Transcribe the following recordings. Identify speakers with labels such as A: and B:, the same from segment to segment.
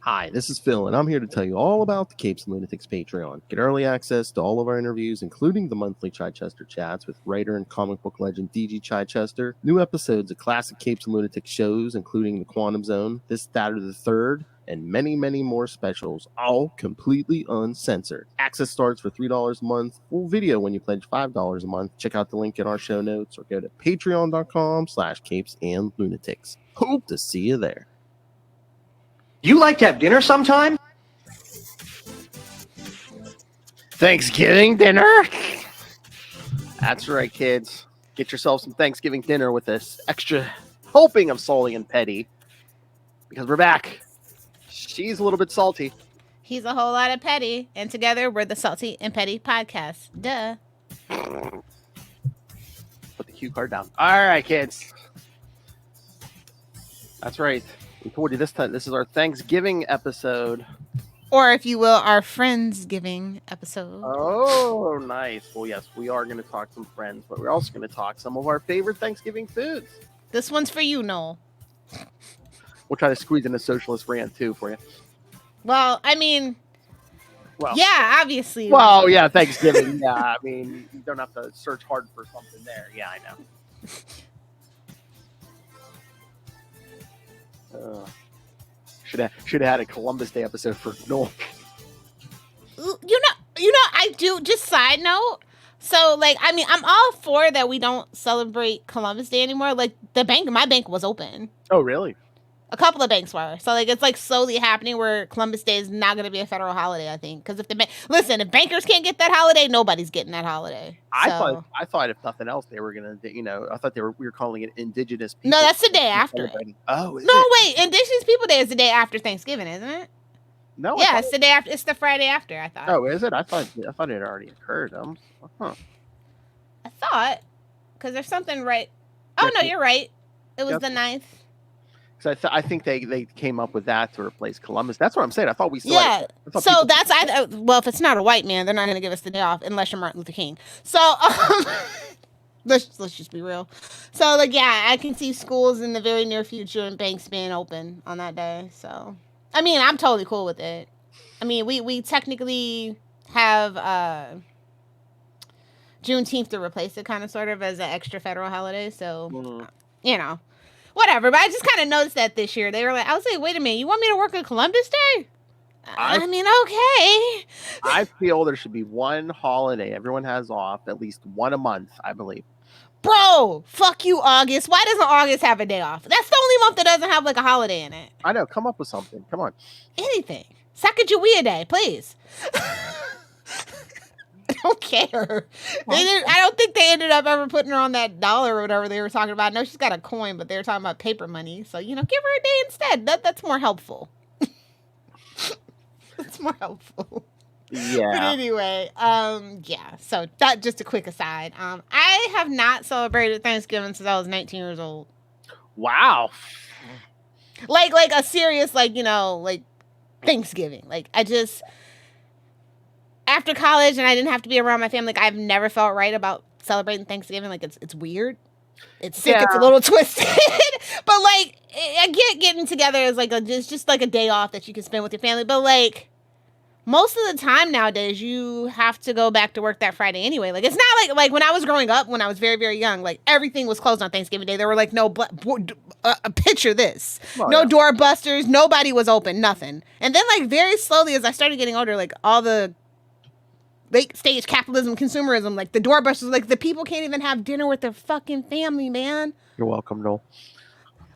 A: Hi, this is Phil, and I'm here to tell you all about the Capes and Lunatics Patreon. Get early access to all of our interviews, including the monthly Chichester chats with writer and comic book legend DG Chichester, new episodes of classic Capes and Lunatics shows, including The Quantum Zone, This, That, or the Third, and many, many more specials, all completely uncensored. Access starts for $3 a month, full video when you pledge $5 a month. Check out the link in our show notes or go to patreon.com/CapesandLunatics. Hope to see you there.
B: You like to have dinner sometime?
A: Thanksgiving dinner? That's right, kids. Get yourself some Thanksgiving dinner with this extra helping of Salty and Petty. Because we're back. She's a little bit salty.
C: He's a whole lot of petty. And together, we're the Salty and Petty Podcast. Duh.
A: Put the cue card down. All right, kids. That's right. We told you this time. This is our Thanksgiving episode.
C: Or, if you will, our Friendsgiving episode.
A: Oh, nice. Well, yes, we are going to talk some friends, but we're also going to talk some of our favorite Thanksgiving foods.
C: This one's for you, Noel.
A: We'll try to squeeze in a socialist rant, too, for you.
C: Well, I mean, yeah, obviously.
A: Well, yeah, Thanksgiving. Yeah, I mean, you don't have to search hard for something there. Yeah, I know. Should have had a Columbus Day episode for Noel.
C: You know, I do. Just side note. So, like, I mean, I'm all for that we don't celebrate Columbus Day anymore. Like, my bank was open.
A: Oh, really?
C: A couple of banks were. So, like, it's, like, slowly happening where Columbus Day is not going to be a federal holiday, I think. Because if if bankers can't get that holiday, nobody's getting that holiday.
A: I thought if nothing else, they were going to, I thought we were calling it Indigenous People.
C: No, that's the day after.
A: Oh, is
C: no,
A: it?
C: Wait. Indigenous People Day is the day after Thanksgiving, isn't it?
A: No.
C: Yeah, it's the day after. It's the Friday after, I thought.
A: Oh, is it? I thought it had already occurred.
C: I thought. Because there's something right. Oh, no, you're right. It was the 9th.
A: So I think they came up with that to replace Columbus. That's what I'm saying. I thought we still
C: so that's either. Well, if it's not a white man, they're not going to give us the day off unless you're Martin Luther King. So let's just be real. So like, yeah, I can see schools in the very near future and banks being open on that day. So I mean, I'm totally cool with it. I mean, we technically have Juneteenth to replace it, kind of sort of as an extra federal holiday. So you know. Whatever, but I just kind of noticed that this year. They were like, I was like, wait a minute, you want me to work on Columbus Day? I mean, okay.
A: I feel there should be one holiday everyone has off, at least one a month, I believe.
C: Bro, fuck you, August. Why doesn't August have a day off? That's the only month that doesn't have, like, a holiday in it.
A: I know, come up with something. Come on.
C: Anything. Sacagawea Day, please. I don't care. I don't think they ended up ever putting her on that dollar or whatever they were talking about. No, she's got a coin, but they were talking about paper money. So, give her a day instead. That's more helpful. That's more helpful.
A: Yeah.
C: But anyway, yeah. So that just a quick aside. I have not celebrated Thanksgiving since I was 19 years old.
A: Wow.
C: Like a serious, like Thanksgiving. Like I just. After college and I didn't have to be around my family, like I've never felt right about celebrating Thanksgiving. Like it's weird. It's sick. Yeah. It's a little twisted. But like I get getting together as like just like a day off that you can spend with your family. But like most of the time nowadays you have to go back to work that Friday anyway. Like it's not like when I was growing up, when I was very, very young, like everything was closed on Thanksgiving Day. There were like no picture this. No doorbusters, nobody was open, nothing. And then like very slowly as I started getting older, like all the late stage capitalism, consumerism, like the doorbusters, like the people can't even have dinner with their fucking family, man.
A: You're welcome, Noel.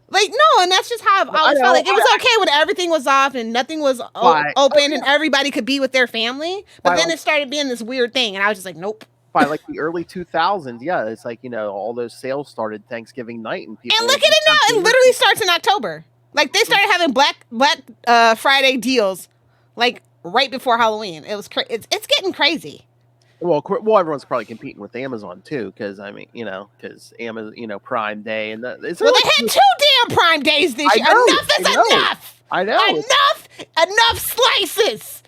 C: Like, no, and that's just how I've always felt. Like, it was okay when everything was off and nothing was open and everybody could be with their family. But then it started being this weird thing, and I was just like, nope.
A: By like the early 2000s, yeah, it's like, all those sales started Thanksgiving night. And people.
C: And look at it now. It literally starts in October. Like, they started having Black Friday deals, like, right before Halloween. It was it's getting crazy.
A: Well, everyone's probably competing with Amazon too, because I mean, because Amazon, Prime Day and they had
C: 2 damn Prime Days this year. Enough is enough.
A: I know.
C: Enough slices.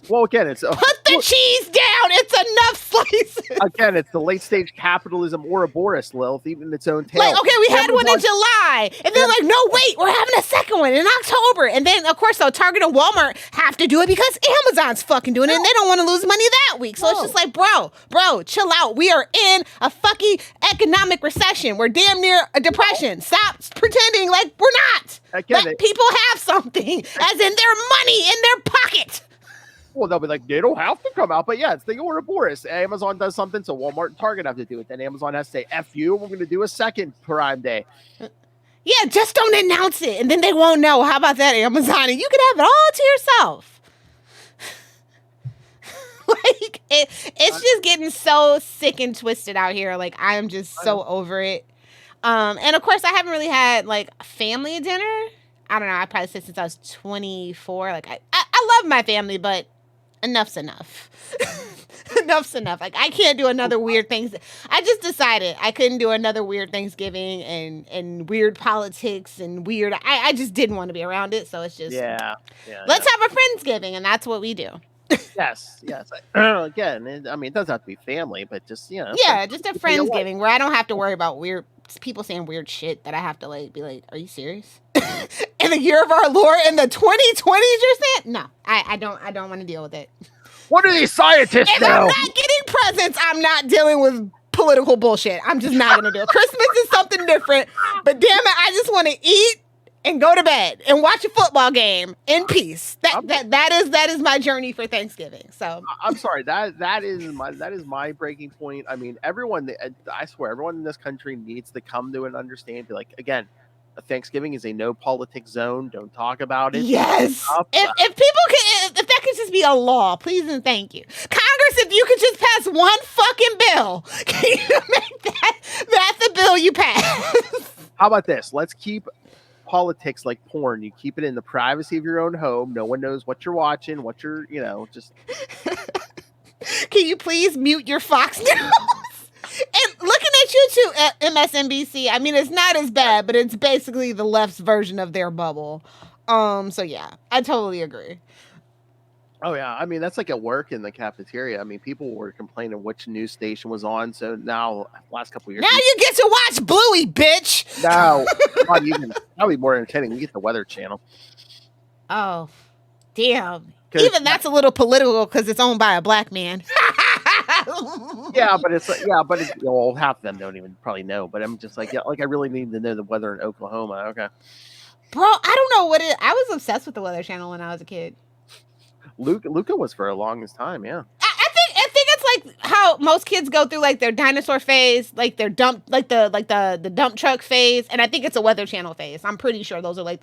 A: Well, again, it's
C: Put the cheese down. It's enough slices.
A: again, it's the late stage capitalism Ouroboros, Lilith, even its own tail.
C: Like, okay, we had one in July, and they're like, no, wait, we're having a second one in October. And then, of course, so Target and Walmart have to do it because Amazon's fucking doing it, and they don't want to lose money that week. So it's just like, bro, chill out. We are in a fucking economic recession. We're damn near a depression. Stop pretending like we're not.
A: Again,
C: Let people have something, as in their money in their pocket.
A: Well, they'll be like, they don't have to come out, but yeah, it's the Ouroboros. Amazon does something, so Walmart and Target have to do it. Then Amazon has to say, F you, we're going to do a second Prime Day.
C: Yeah, just don't announce it, and then they won't know. How about that, Amazon? And you can have it all to yourself. Like, it's just getting so sick and twisted out here. Like, I am just so over it. And of course, I haven't really had, like, family dinner. I don't know. I probably said since I was 24. Like, I love my family, but enough's enough. Enough's enough. Like, I can't do another weird thing. I just decided I couldn't do another weird Thanksgiving and weird politics and weird. I just didn't want to be around it. So it's just, let's have a Friendsgiving, and that's what we do.
A: Yes. Again, I mean, it doesn't have to be family, but just, you know.
C: Yeah, just a Friendsgiving where I don't have to worry about weird people saying weird shit that I have to, like, be like, are you serious? In the year of our Lord, in the 2020s, you're saying? No, I don't want to deal with it.
A: What do these scientists
C: if
A: know?
C: I'm not getting presents, I'm not dealing with political bullshit. I'm just not going to do it. Christmas is something different, but damn it, I just want to eat and go to bed and watch a football game in peace. That is my journey for Thanksgiving. So
A: I'm sorry, that is my breaking point. I mean, I swear, everyone in this country needs to come to an understanding. Be like, again, Thanksgiving is a no politics zone. Don't talk about it.
C: Yes. If that could just be a law, please and thank you. Congress, if you could just pass one fucking bill, can you make that the bill you pass?
A: How about this? Let's keep politics like porn. You keep it in the privacy of your own home. No one knows what you're watching, what you're, just.
C: Can you please mute your Fox News? And looking at you too, at MSNBC, I mean, it's not as bad, but it's basically the left's version of their bubble. So yeah, I totally agree.
A: Oh yeah, I mean, that's like at work in the cafeteria. I mean, people were complaining which news station was on. So now, last couple of years,
C: now you get to watch Bluey, bitch.
A: No, probably more entertaining. We get the Weather Channel.
C: Oh, damn. Even that's a little political because it's owned by a black man.
A: Well, half of them don't even probably know. But I'm just like, I really need to know the weather in Oklahoma. Okay,
C: bro, I don't know what it. I was obsessed with the Weather Channel when I was a kid.
A: Luca was for a longest time. Yeah,
C: I think it's like how most kids go through like their dinosaur phase, like their dump, like the dump truck phase, and I think it's a Weather Channel phase. I'm pretty sure those are like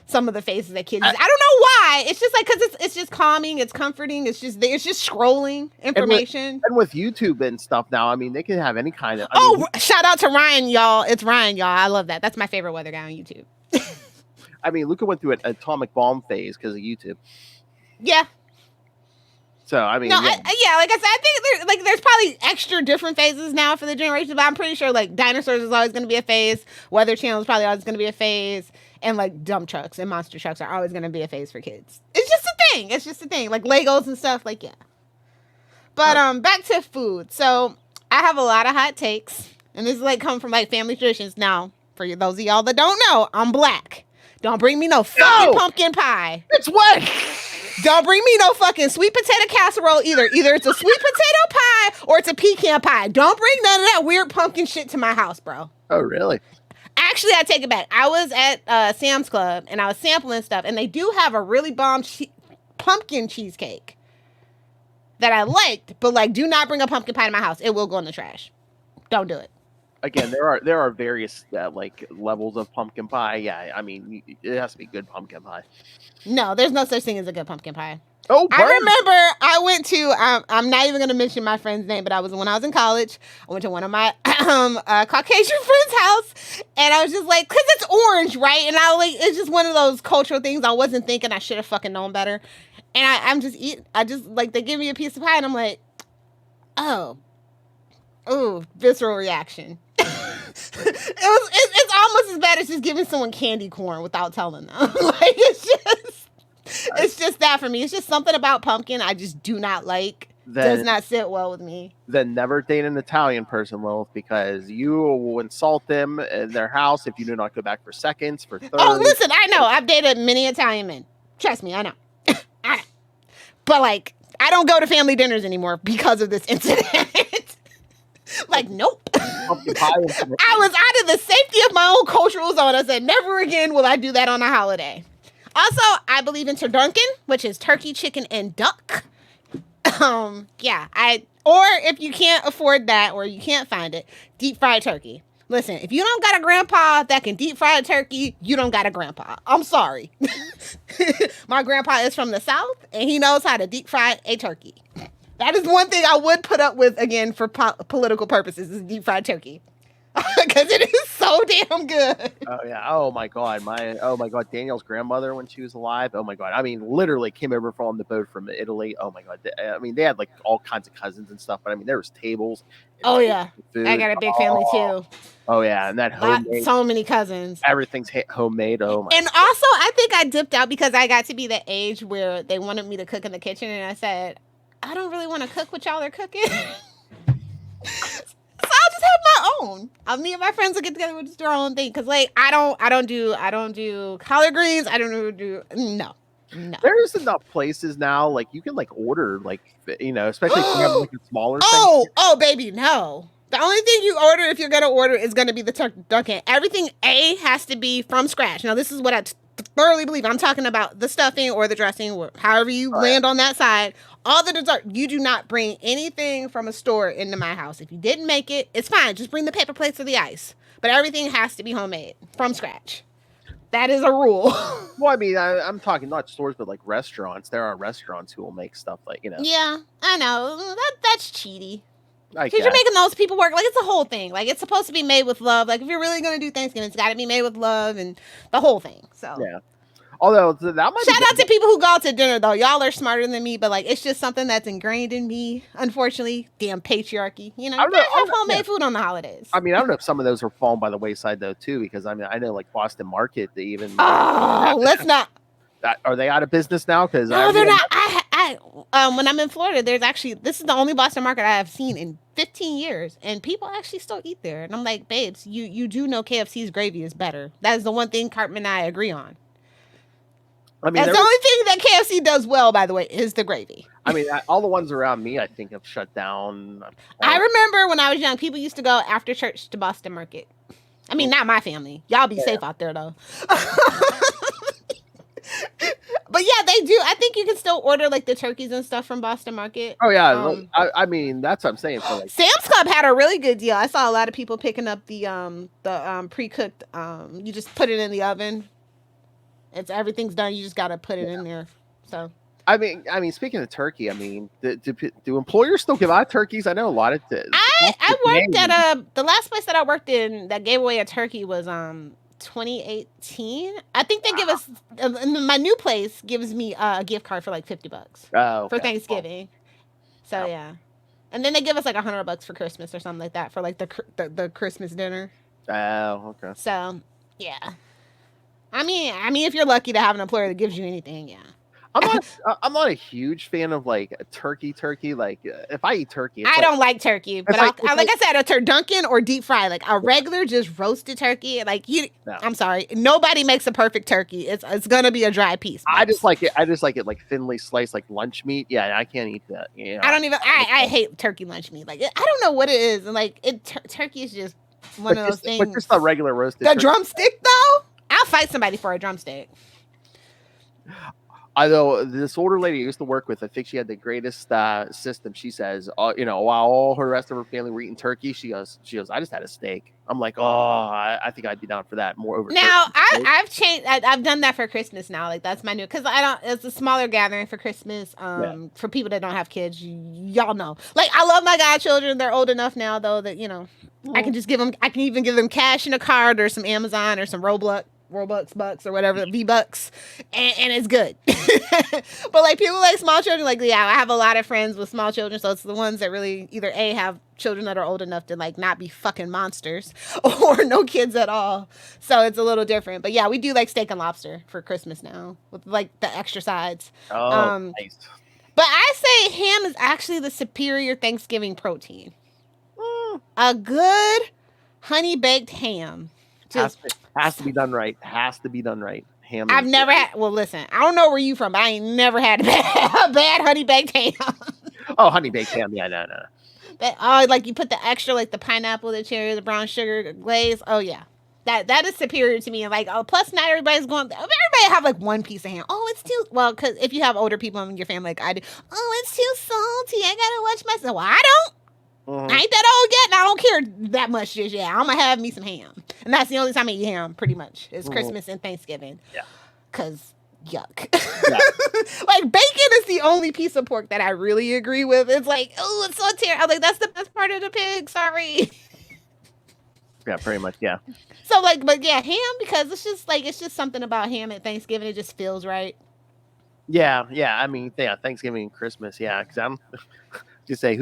C: some of the phases that kids. I don't know why. It's just like because it's just calming, it's comforting, it's just scrolling information.
A: And with YouTube and stuff now, I mean, they can have any kind of.
C: Shout out to Ryan, y'all! It's Ryan, y'all. I love that. That's my favorite weather guy on YouTube.
A: I mean, Luca went through an atomic bomb phase because of YouTube.
C: Yeah.
A: So I mean,
C: like I said, I think there's probably extra different phases now for the generation, but I'm pretty sure like dinosaurs is always going to be a phase, Weather Channel is probably always going to be a phase, and like dump trucks and monster trucks are always going to be a phase for kids. It's just a thing. Like Legos and stuff, like yeah. But back to food. So I have a lot of hot takes, and this is like come from like family traditions. Now, for those of y'all that don't know, I'm black. Don't bring me no fucking pumpkin pie.
A: It's wet.
C: Don't bring me no fucking sweet potato casserole either. Either it's a sweet potato pie or it's a pecan pie. Don't bring none of that weird pumpkin shit to my house, bro.
A: Oh, really?
C: Actually, I take it back. I was at Sam's Club and I was sampling stuff, and they do have a really bomb pumpkin cheesecake that I liked, but like, do not bring a pumpkin pie to my house. It will go in the trash. Don't do it.
A: Again, there are various like levels of pumpkin pie. Yeah, I mean, it has to be good pumpkin pie.
C: No, there's no such thing as a good pumpkin pie.
A: Oh,
C: I remember I went to, I'm not even going to mention my friend's name, but when I was in college, I went to one of my Caucasian friend's house, and I was just like, because it's orange, right? And it's just one of those cultural things I wasn't thinking. I should have fucking known better. And I'm just eating, they give me a piece of pie, and I'm like, visceral reaction. It's almost as bad as just giving someone candy corn without telling them. Like, it's just It's just that for me. It's just something about pumpkin I just do not like. Does not sit well with me.
A: Then never date an Italian person, Lilith, because you will insult them in their house if you do not go back for seconds, for thirds.
C: Oh, listen, I know. I've dated many Italian men. Trust me, I know. I know. But, like, I don't go to family dinners anymore because of this incident. Like, nope. I was out of the safety of my own cultural zone. I said, never again will I do that on a holiday. Also, I believe in turducken, which is turkey, chicken, and duck. Yeah, or if you can't afford that or you can't find it, deep fried turkey. Listen, if you don't got a grandpa that can deep fry a turkey, you don't got a grandpa. I'm sorry. My grandpa is from the South and he knows how to deep fry a turkey. That is one thing I would put up with again for political purposes is deep fried turkey. Because it is so damn good.
A: Oh yeah. Oh my god. Danielle's grandmother when she was alive. Oh my god. I mean, literally came over from the boat from Italy. Oh my god. I mean, they had like all kinds of cousins and stuff. But I mean, there was tables.
C: Oh yeah. Food. I got a big family too.
A: Oh yeah, and that homemade.
C: So many cousins.
A: Everything's homemade. Oh my.
C: And also, I think I dipped out because I got to be the age where they wanted me to cook in the kitchen, and I said, I don't really want to cook what y'all are cooking. So I'll just have my own. Me and my friends will get together with just do our own thing. Cause like I don't do collard greens. I don't do no.
A: There's enough places now, like you can like order, like especially if you have like a smaller thing.
C: Oh, baby, no. The only thing you order if you're gonna order is gonna be the turducken. Everything has to be from scratch. Now this is what I thoroughly believe. I'm talking about the stuffing or the dressing, or however you land on that side. All the dessert, you do not bring anything from a store into my house. If you didn't make it, it's fine. Just bring the paper plates or the ice. But everything has to be homemade from scratch. That is a rule.
A: Well, I mean, I'm talking not stores, but like restaurants. There are restaurants who will make stuff like,
C: Yeah, I know. That's cheaty.
A: Because
C: you're making those people work. Like, it's a whole thing. Like, it's supposed to be made with love. Like, if you're really going to do Thanksgiving, it's got to be made with love and the whole thing. So,
A: yeah. Although that might
C: shout out to people who go out to dinner though. Y'all are smarter than me, but like it's just something that's ingrained in me. Unfortunately, damn patriarchy. You know, you have homemade food on the holidays.
A: I mean, I don't know if some of those are falling by the wayside though too, because I mean, I know like Boston Market, they even.
C: Oh, let's not.
A: Are they out of business now? Because
C: no, they're not. When I'm in Florida, this is the only Boston Market I have seen in 15 years, and people actually still eat there. And I'm like, babes, you do know KFC's gravy is better. That is the one thing Cartman and I agree on. I mean, that's the only thing that KFC does well, by the way, is the gravy.
A: I mean, all the ones around me, I think, have shut down.
C: I remember when I was young, people used to go after church to Boston Market. I mean, not my family. Y'all be safe out there, though. But yeah, they do. I think you can still order like the turkeys and stuff from Boston Market.
A: Oh yeah, I mean that's what I'm saying. For like
C: Sam's Club had a really good deal. I saw a lot of people picking up the pre-cooked. You just put it in the oven. Everything's done. You just got to put it in there. So.
A: I mean, speaking of turkey, I mean, do employers still give out turkeys? I know a lot of.
C: I worked at the last place that I worked in that gave away a turkey was 2018. I think they give us my new place gives me a gift card for like $50 for Thanksgiving. So yeah, and then they give us like $100 for Christmas or something like that for like the Christmas dinner.
A: Oh, okay.
C: So yeah. I mean, if you're lucky to have an employer that gives you anything, yeah.
A: I'm not a huge fan of like turkey. Like if I eat turkey,
C: I don't like turkey, but like I said, a turducken or deep fry, like a regular just roasted turkey. Like I'm sorry, nobody makes a perfect turkey. It's gonna be a dry piece.
A: I just like it like thinly sliced, like lunch meat. Yeah, I can't eat that. You know?
C: I hate turkey lunch meat. Like I don't know what it is, and like turkey is just one of those things.
A: But just a regular roasted.
C: The turkey. Drumstick though. I'll fight somebody for a drumstick.
A: Although this older lady I used to work with, I think she had the greatest system. She says, while all her rest of her family were eating turkey, she goes, I just had a steak. I'm like, I think I'd be down for that more over.
C: Now I've changed. I've done that for Christmas now. Like that's my new, because it's a smaller gathering for Christmas. For people that don't have kids, y'all know. Like I love my godchildren. They're old enough now though that I can just give them. I can even give them cash in a card or some Amazon or some Roblox Robux bucks or whatever, V-Bucks, and it's good. But like people like small children, like yeah, I have a lot of friends with small children, so it's the ones that really either A, have children that are old enough to like not be fucking monsters, or no kids at all. So it's a little different. But yeah, we do like steak and lobster for Christmas now with like the extra sides.
A: Oh, nice.
C: But I say ham is actually the superior Thanksgiving protein. A good honey baked ham.
A: Has to be done right. Has to be done right. Ham.
C: I've never had. Well, listen, I don't know where you from, but I ain't never had a bad honey baked ham.
A: Oh, honey baked ham. Yeah, no.
C: That like you put the extra, like the pineapple, the cherry, the brown sugar glaze. Oh yeah, that is superior to me. And like, plus not everybody's going. Everybody have like one piece of ham. Oh, it's too because if you have older people in your family, like I do. Oh, it's too salty. I gotta watch myself. Well, I don't. I ain't that old yet, and I don't care that much just yet. I'm gonna have me some ham, and that's the only time I eat ham. Pretty much, it's Christmas and Thanksgiving. Yeah, cause yuck. Yeah. Like bacon is the only piece of pork that I really agree with. It's like, oh, it's so terrible. I'm like, that's the best part of the pig. Sorry.
A: Yeah, pretty much. Yeah.
C: So like, but yeah, ham because it's just something about ham at Thanksgiving. It just feels right.
A: Yeah. I mean, yeah, Thanksgiving and Christmas. Yeah, because I'm just say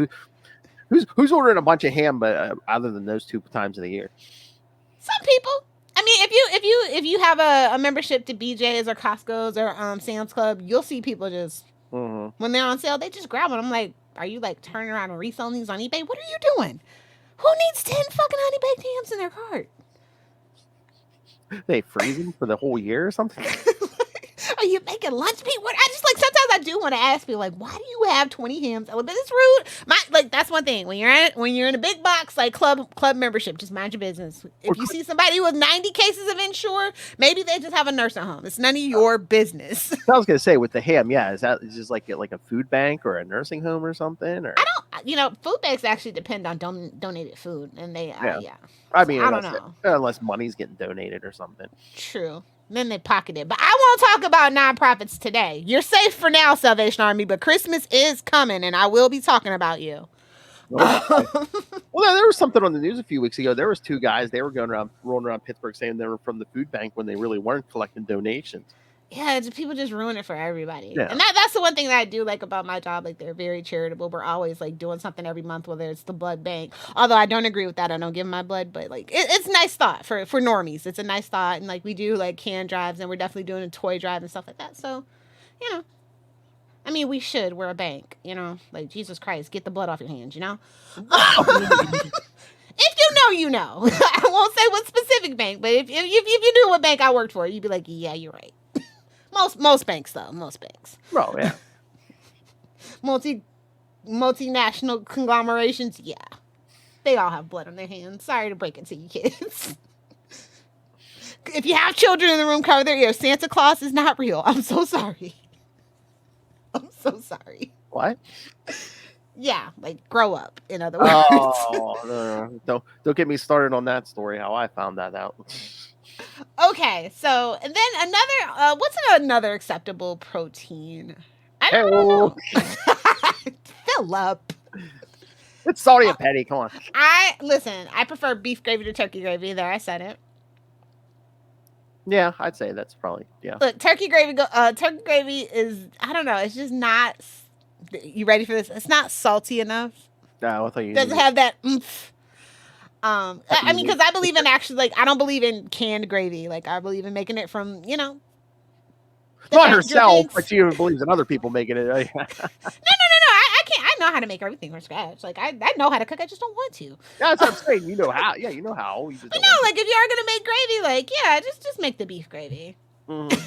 A: who's ordering a bunch of ham, but other than those 2 times of the year.
C: Some people. I mean, if you have a membership to BJ's or Costco's or Sam's Club, you'll see people just when they're on sale, they just grab them. I'm like, are you like turning around and reselling these on eBay? What are you doing? Who needs 10 fucking honey baked hams in their cart?
A: They freeze them for the whole year or something.
C: Are you making lunch meat? What? I just like sometimes I do want to ask people like, why do you have 20 hams? But it's rude. That's one thing when you're in a big box like club membership, just mind your business. If you see somebody with 90 cases of Ensure, maybe they just have a nursing home. It's none of your business.
A: I was gonna say with the ham, yeah, is just like a food bank or a nursing home or something? Or
C: food banks actually depend on donated food, and they yeah.
A: I mean,
C: I don't know
A: unless money's getting donated or something.
C: True. Then they pocket it. But I won't talk about nonprofits today. You're safe for now, Salvation Army, but Christmas is coming, and I will be talking about you.
A: Well, there was something on the news a few weeks ago. There was 2 guys. They were rolling around Pittsburgh saying they were from the food bank when they really weren't collecting donations.
C: Yeah, people just ruin it for everybody. Yeah. And that's the one thing that I do like about my job. Like, they're very charitable. We're always, like, doing something every month, whether it's the blood bank. Although I don't agree with that. I don't give my blood. But, like, it's a nice thought for normies. It's a nice thought. And, like, we do, like, can drives. And we're definitely doing a toy drive and stuff like that. So, I mean, we should. We're a bank, Like, Jesus Christ, get the blood off your hands, If you know, you know. I won't say what specific bank. But if you knew what bank I worked for, you'd be like, yeah, you're right. Most banks, though. Most banks.
A: Oh, yeah.
C: Multinational conglomerations, yeah. They all have blood on their hands. Sorry to break it to you kids. If you have children in the room, cover their ears. Santa Claus is not real. I'm so sorry. I'm so sorry.
A: What?
C: Yeah, like grow up, in other words.
A: Oh, no. Don't get me started on that story, how I found that out.
C: Okay, so and then another what's another acceptable protein? I don't know. Fill up.
A: It's salty and petty, come on.
C: I prefer beef gravy to turkey gravy. There, I said it.
A: Yeah, I'd say that's probably, yeah.
C: Look, turkey gravy is, I don't know, it's just not, you ready for this? It's not salty enough.
A: No, I thought you
C: doesn't have that oomph. I mean, because I believe in actually, like, I don't believe in canned gravy. Like, I believe in making it from,
A: not herself, but she even believes in other people making it.
C: No. I can't. I know how to make everything from scratch. Like, I know how to cook. I just don't want to.
A: That's what I'm saying. You know how. Yeah, you know how. You just
C: but no, like, if you are going to make gravy, like, yeah, just make the beef gravy.
A: Mm-hmm.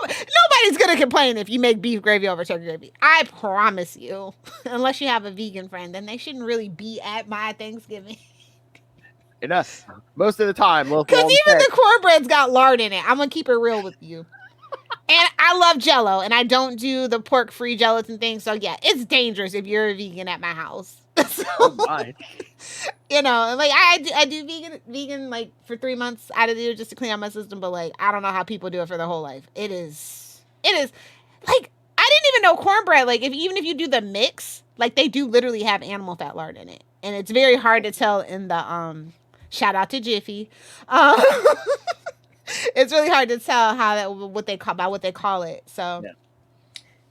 C: Nobody's going to complain if you make beef gravy over turkey gravy. I promise you. Unless you have a vegan friend, then they shouldn't really be at my Thanksgiving.
A: Enough. Most of the time.
C: Because even the cornbread's got lard in it. I'm going to keep it real with you. And I love Jell-O, and I don't do the pork-free gelatin thing. So, yeah, it's dangerous if you're a vegan at my house. So,
A: like
C: I do vegan like for 3 months out of the year just to clean out my system. But, like, I don't know how people do it for their whole life. It is, like, I didn't even know cornbread, like, even if you do the mix, like, they do literally have animal fat lard in it. And it's very hard to tell in the, shout out to Jiffy. it's really hard to tell what they call it. So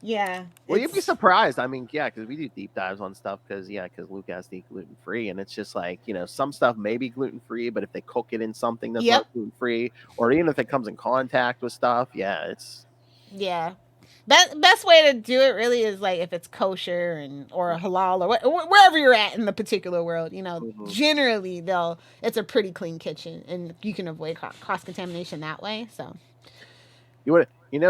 C: yeah.
A: Well, you'd be surprised. I mean, yeah, because we do deep dives on stuff because Luke has to eat gluten free, and it's just like, some stuff may be gluten free, but if they cook it in something that's not gluten free, or even if it comes in contact with stuff, it's
C: best way to do it really is like if it's kosher or halal or wherever you're at in the particular world. Generally it's a pretty clean kitchen, and you can avoid cross contamination that way. So
A: it'd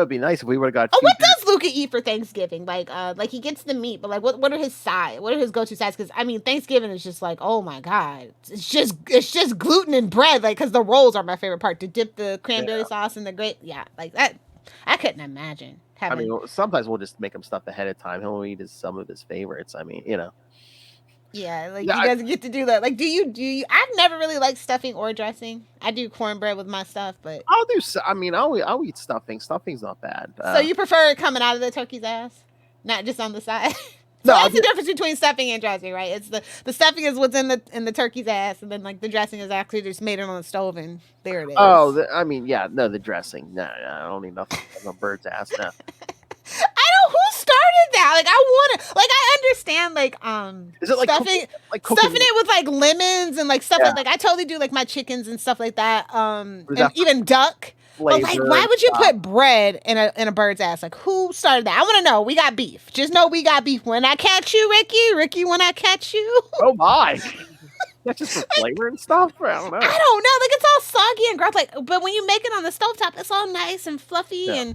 A: be nice if we would have got.
C: Oh, what does Luca eat for Thanksgiving? Like he gets the meat, but like what are his sides? What are his go-to sides? Because I mean, Thanksgiving is just like, oh my god, it's just gluten and bread. Like, because the rolls are my favorite part, to dip the cranberry sauce in the grape. Yeah, like that. I couldn't imagine.
A: I mean, sometimes we'll just make him stuff ahead of time. He'll eat some of his favorites. I mean,
C: Yeah, like he doesn't get to do that. Like, do you? I've never really liked stuffing or dressing. I do cornbread with my stuff, but
A: I'll eat stuffing. Stuffing's not bad.
C: So you prefer it coming out of the turkey's ass, not just on the side? So that's the difference between stuffing and dressing, right? It's the stuffing is what's in the turkey's ass, and then like the dressing is actually just made it on the stove, and there it is.
A: Oh, the dressing. No, I don't need nothing on a bird's ass. No.
C: Who started that? Like, I understand, like,
A: is it like
C: stuffing it with like lemons and like stuff like I totally do like my chickens and stuff like that. And even duck. But like, why would you put bread in a bird's ass? Like, who started that? I want to know. We got beef. Just know we got beef. When I catch you, Ricky, when I catch you.
A: Oh my. That's just for flavor and stuff? I don't know.
C: Like, it's all soggy and gross. Like, but when you make it on the stovetop, it's all nice and fluffy and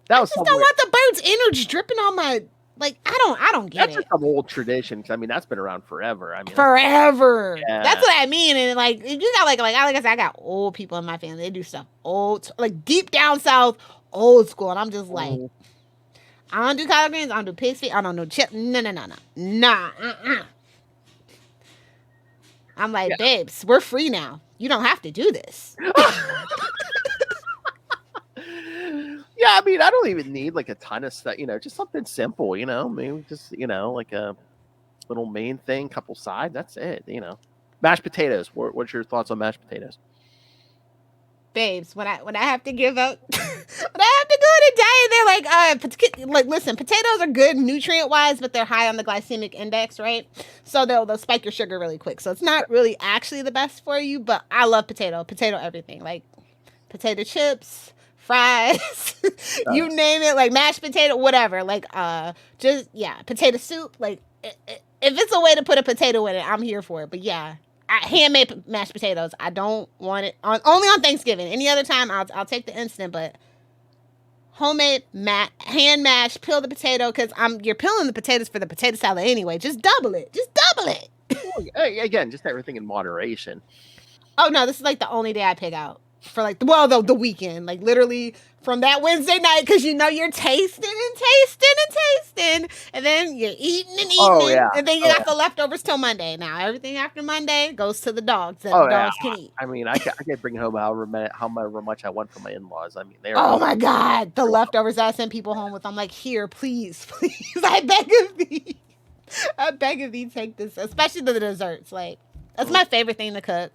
C: I just don't want the bird's innards dripping on my. Like, I don't get it.
A: That's just some old tradition. Cause I mean, that's been around forever. I mean,
C: forever. Yeah. That's what I mean. And like, you got like I said, I got old people in my family. They do stuff old, like deep down south, old school. And I'm just like, I don't do collard greens. I don't do pig's feet. I don't do chip. No. Nah. I'm like, babes, we're free now. You don't have to do this.
A: Yeah, I mean, I don't even need like a ton of stuff, just something simple, maybe just, like a little main thing, couple sides. That's it, Mashed potatoes. What's your thoughts on mashed potatoes?
C: Babes, when I have to give up, when I have to go on a diet, they're like, listen, potatoes are good nutrient wise, but they're high on the glycemic index, right? So they'll spike your sugar really quick. So it's not really actually the best for you, but I love potato everything, like potato chips, fries, you name it, like mashed potato, whatever, like potato soup. Like if it's a way to put a potato in it, I'm here for it. But handmade mashed potatoes, I don't want it only on Thanksgiving. Any other time, I'll take the instant, but homemade hand mash, peel the potato, because you're peeling the potatoes for the potato salad anyway. Just double it.
A: Again, just everything in moderation.
C: Oh no, this is like the only day I pick out for like the weekend, like literally from that Wednesday night, because you're tasting, and then you're eating, and then you got the leftovers till Monday. Now everything after Monday goes to the dogs that the dogs can eat.
A: I mean, I can bring home however much I want from my in-laws. I mean,
C: oh my god, the leftovers that I send people home with, I'm like, here, please, I beg of thee, take this, especially the desserts. Like, that's my favorite thing to cook.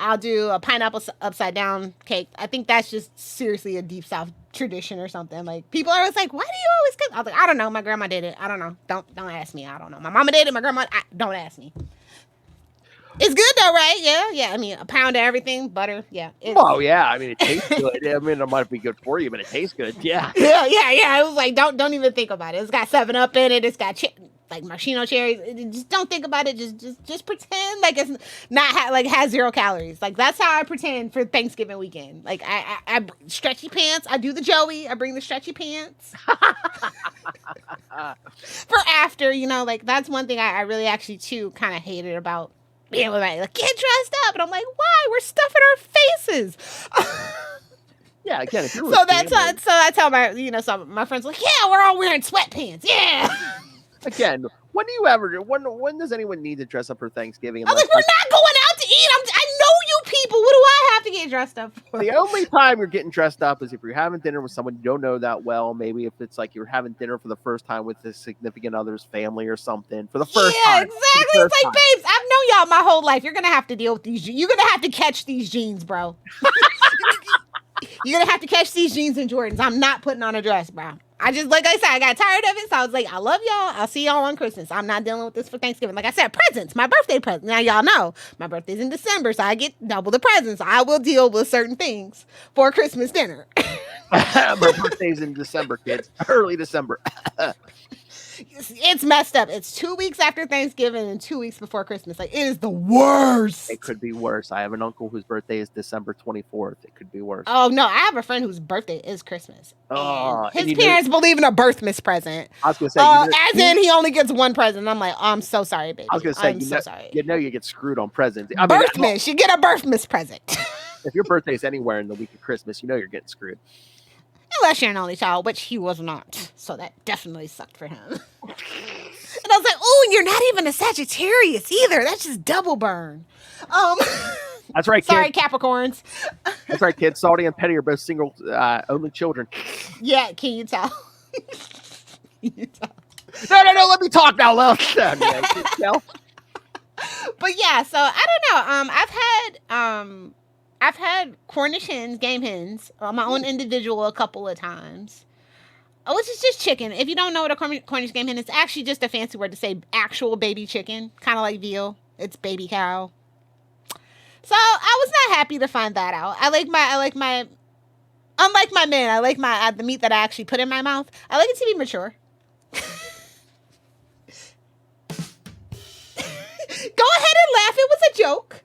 C: I'll do a pineapple upside down cake. I think that's just seriously a deep South tradition or something. Like, people are always like, why do you always cook? I was like, I don't know. My grandma did it. I don't know. Don't ask me. I don't know. My mama did it. My grandma, don't ask me. It's good though, right? Yeah. I mean, a pound of everything, butter. Yeah.
A: Oh yeah. I mean, it tastes good. I mean, it might be good for you, but it tastes good. Yeah.
C: Yeah. It was like, don't even think about it. It's got 7-Up in it. It's got like maraschino cherries. Just don't think about it. Just pretend like it's not like has 0 calories. Like, that's how I pretend for Thanksgiving weekend. Like, I stretchy pants. I do the Joey. I bring the stretchy pants for after. Like, that's one thing I really actually too kind of hated about being with my, like, get dressed up, and I'm like, why? We're stuffing our faces.
A: Yeah, again, if you're
C: so I tell my so my friends like, yeah, we're all wearing sweatpants. Yeah.
A: Again, when do you ever? When does anyone need to dress up for Thanksgiving?
C: I'm like, we're not going out to eat. I know you people. What do I have to get dressed up for?
A: The only time you're getting dressed up is if you're having dinner with someone you don't know that well. Maybe if it's like you're having dinner for the first time with a significant other's family or something for the first time.
C: Yeah, exactly. It's like, babes, I've known y'all my whole life. You're gonna have to deal with these. You're gonna have to catch these genes, bro. You're gonna have to catch these jeans and Jordans. I'm not putting on a dress, bro. Like I said, I got tired of it, so I was like, I love y'all. I'll see y'all on Christmas. I'm not dealing with this for Thanksgiving. Like I said, presents, my birthday present. Now y'all know my birthday's in December, so I get double the presents. I will deal with certain things for Christmas dinner.
A: My birthday's in December, kids. Early December.
C: It's messed up. It's 2 weeks after Thanksgiving and 2 weeks before Christmas. Like, it is the worst.
A: It could be worse. I have an uncle whose birthday is December 24th. It could be worse.
C: Oh, no. I have a friend whose birthday is Christmas.
A: Oh,
C: his parents believe in a birthmas present.
A: I was going to say.
C: As in, he only gets one present. I'm like, I'm so sorry, baby.
A: I was going to say,
C: I'm so sorry.
A: You get screwed on presents.
C: Birthmas. You get a birthmas present.
A: If your birthday's anywhere in the week of Christmas, you're getting screwed.
C: Unless you're an only child, which he was not. So that definitely sucked for him. And I was like, oh, and you're not even a Sagittarius either. That's just double burn.
A: That's right,
C: sorry,
A: kid.
C: Capricorns.
A: That's right, kids. Salty and Petty are both single, only children.
C: Yeah, can you tell?
A: No, let me talk now, Lil.
C: But yeah, so I don't know. I've had Cornish hens, game hens, my own individual a couple of times. Which is just chicken. If you don't know what a Cornish game hen is, it's actually just a fancy word to say actual baby chicken, kind of like veal. It's baby cow. So I was not happy to find that out. Unlike my men, I like the meat that I actually put in my mouth. I like it to be mature. Go ahead and laugh. It was a joke.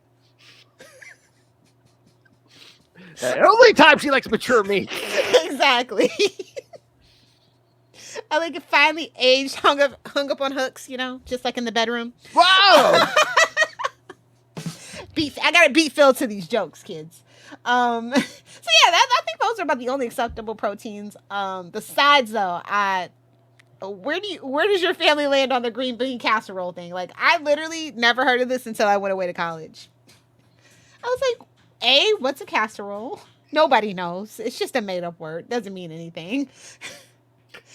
A: Only time she likes mature meat.
C: Exactly. I like it finely aged, hung up on hooks, just like in the bedroom.
A: Wow.
C: I gotta beat Phil to these jokes, kids. So yeah, I think those are about the only acceptable proteins. The sides though, where does your family land on the green bean casserole thing? Like, I literally never heard of this until I went away to college. I was like, what's a casserole? Nobody knows. It's just a made up word. Doesn't mean anything.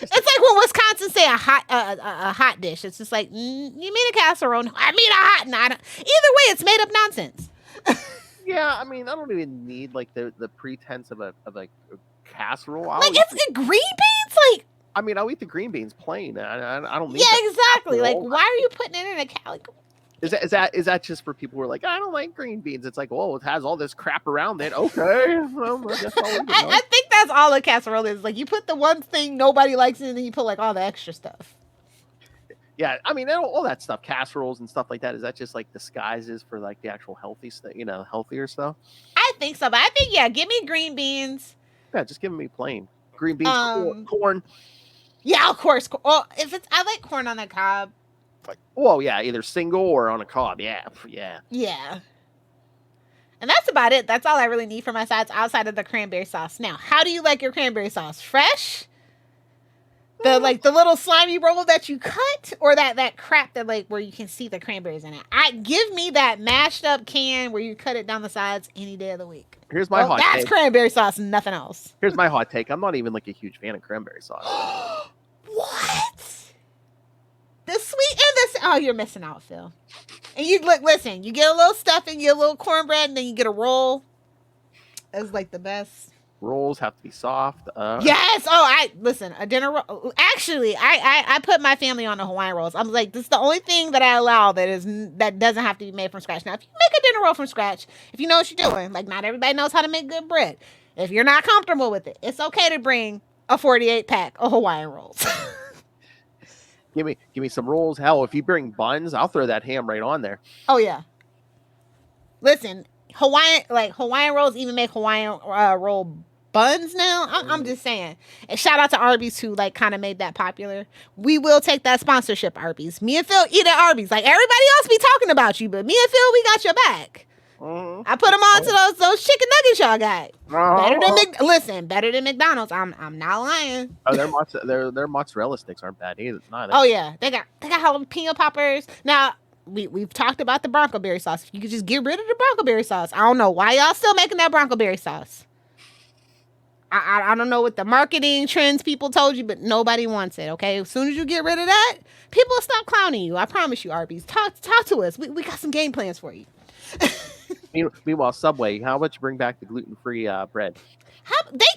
C: It's like when Wisconsin say a hot dish. It's just like, you mean a casserole? No, I mean a hot. Either way, it's made up nonsense.
A: Yeah, I mean, I don't even need like the pretense of a casserole.
C: Like, it's green beans. Like,
A: I mean, I'll eat the green beans plain. I don't need.
C: Yeah, exactly.
A: Casserole.
C: Like, why are you putting it in a like?
A: Is that just for people who are like, I don't like green beans? It's like, well, it has all this crap around it. Okay, well, that's all
C: I think that's all a casserole is. Like, you put the one thing nobody likes in, and then you put like all the extra stuff.
A: Yeah, I mean, all that stuff, casseroles and stuff like that. Is that just like disguises for like the actual healthy stuff? Healthier stuff.
C: I think so, but I think give me green beans.
A: Yeah, just give me plain green beans, corn.
C: Yeah, of course. Well, I like corn on the cob.
A: Well, yeah, either single or on a cob. Yeah.
C: And that's about it. That's all I really need for my sides outside of the cranberry sauce. Now, how do you like your cranberry sauce? Fresh? The little slimy roll that you cut, or that crap that where you can see the cranberries in it? Give me that mashed up can where you cut it down the sides any day of the week.
A: Here's my hot take.
C: That's cranberry sauce and nothing else.
A: Here's my hot take. I'm not even like a huge fan of cranberry sauce.
C: What? The sweet and the... Oh, you're missing out, Phil. And listen, you get a little stuffing, you get a little cornbread, and then you get a roll. That's like the best.
A: Rolls have to be soft.
C: Yes. Oh, listen, a dinner roll. Actually, I put my family on the Hawaiian rolls. I'm like, this is the only thing that I allow that doesn't have to be made from scratch. Now, if you make a dinner roll from scratch, if you know what you're doing, like, not everybody knows how to make good bread. If you're not comfortable with it, it's okay to bring a 48 pack of Hawaiian rolls.
A: Give me some rolls. Hell, if you bring buns, I'll throw that ham right on there.
C: Oh yeah. Listen, Hawaiian rolls even make Hawaiian roll buns now. I'm just saying. And shout out to Arby's who kind of made that popular. We will take that sponsorship, Arby's. Me and Phil eat at Arby's. Like, everybody else be talking about you, but me and Phil, we got your back. I put them on to those chicken nuggets y'all got. Better than McDonald's. I'm not lying.
A: Oh, their mozzarella sticks aren't bad either.
C: Oh yeah, they got jalapeno poppers. Now we've talked about the Bronco berry sauce. If you could just get rid of the Bronco berry sauce, I don't know why y'all still making that Bronco berry sauce. I don't know what the marketing trends people told you, but nobody wants it. Okay, as soon as you get rid of that, people will stop clowning you. I promise you, Arby's. Talk to us. We got some game plans for you.
A: Meanwhile, Subway, how about you bring back the gluten-free bread?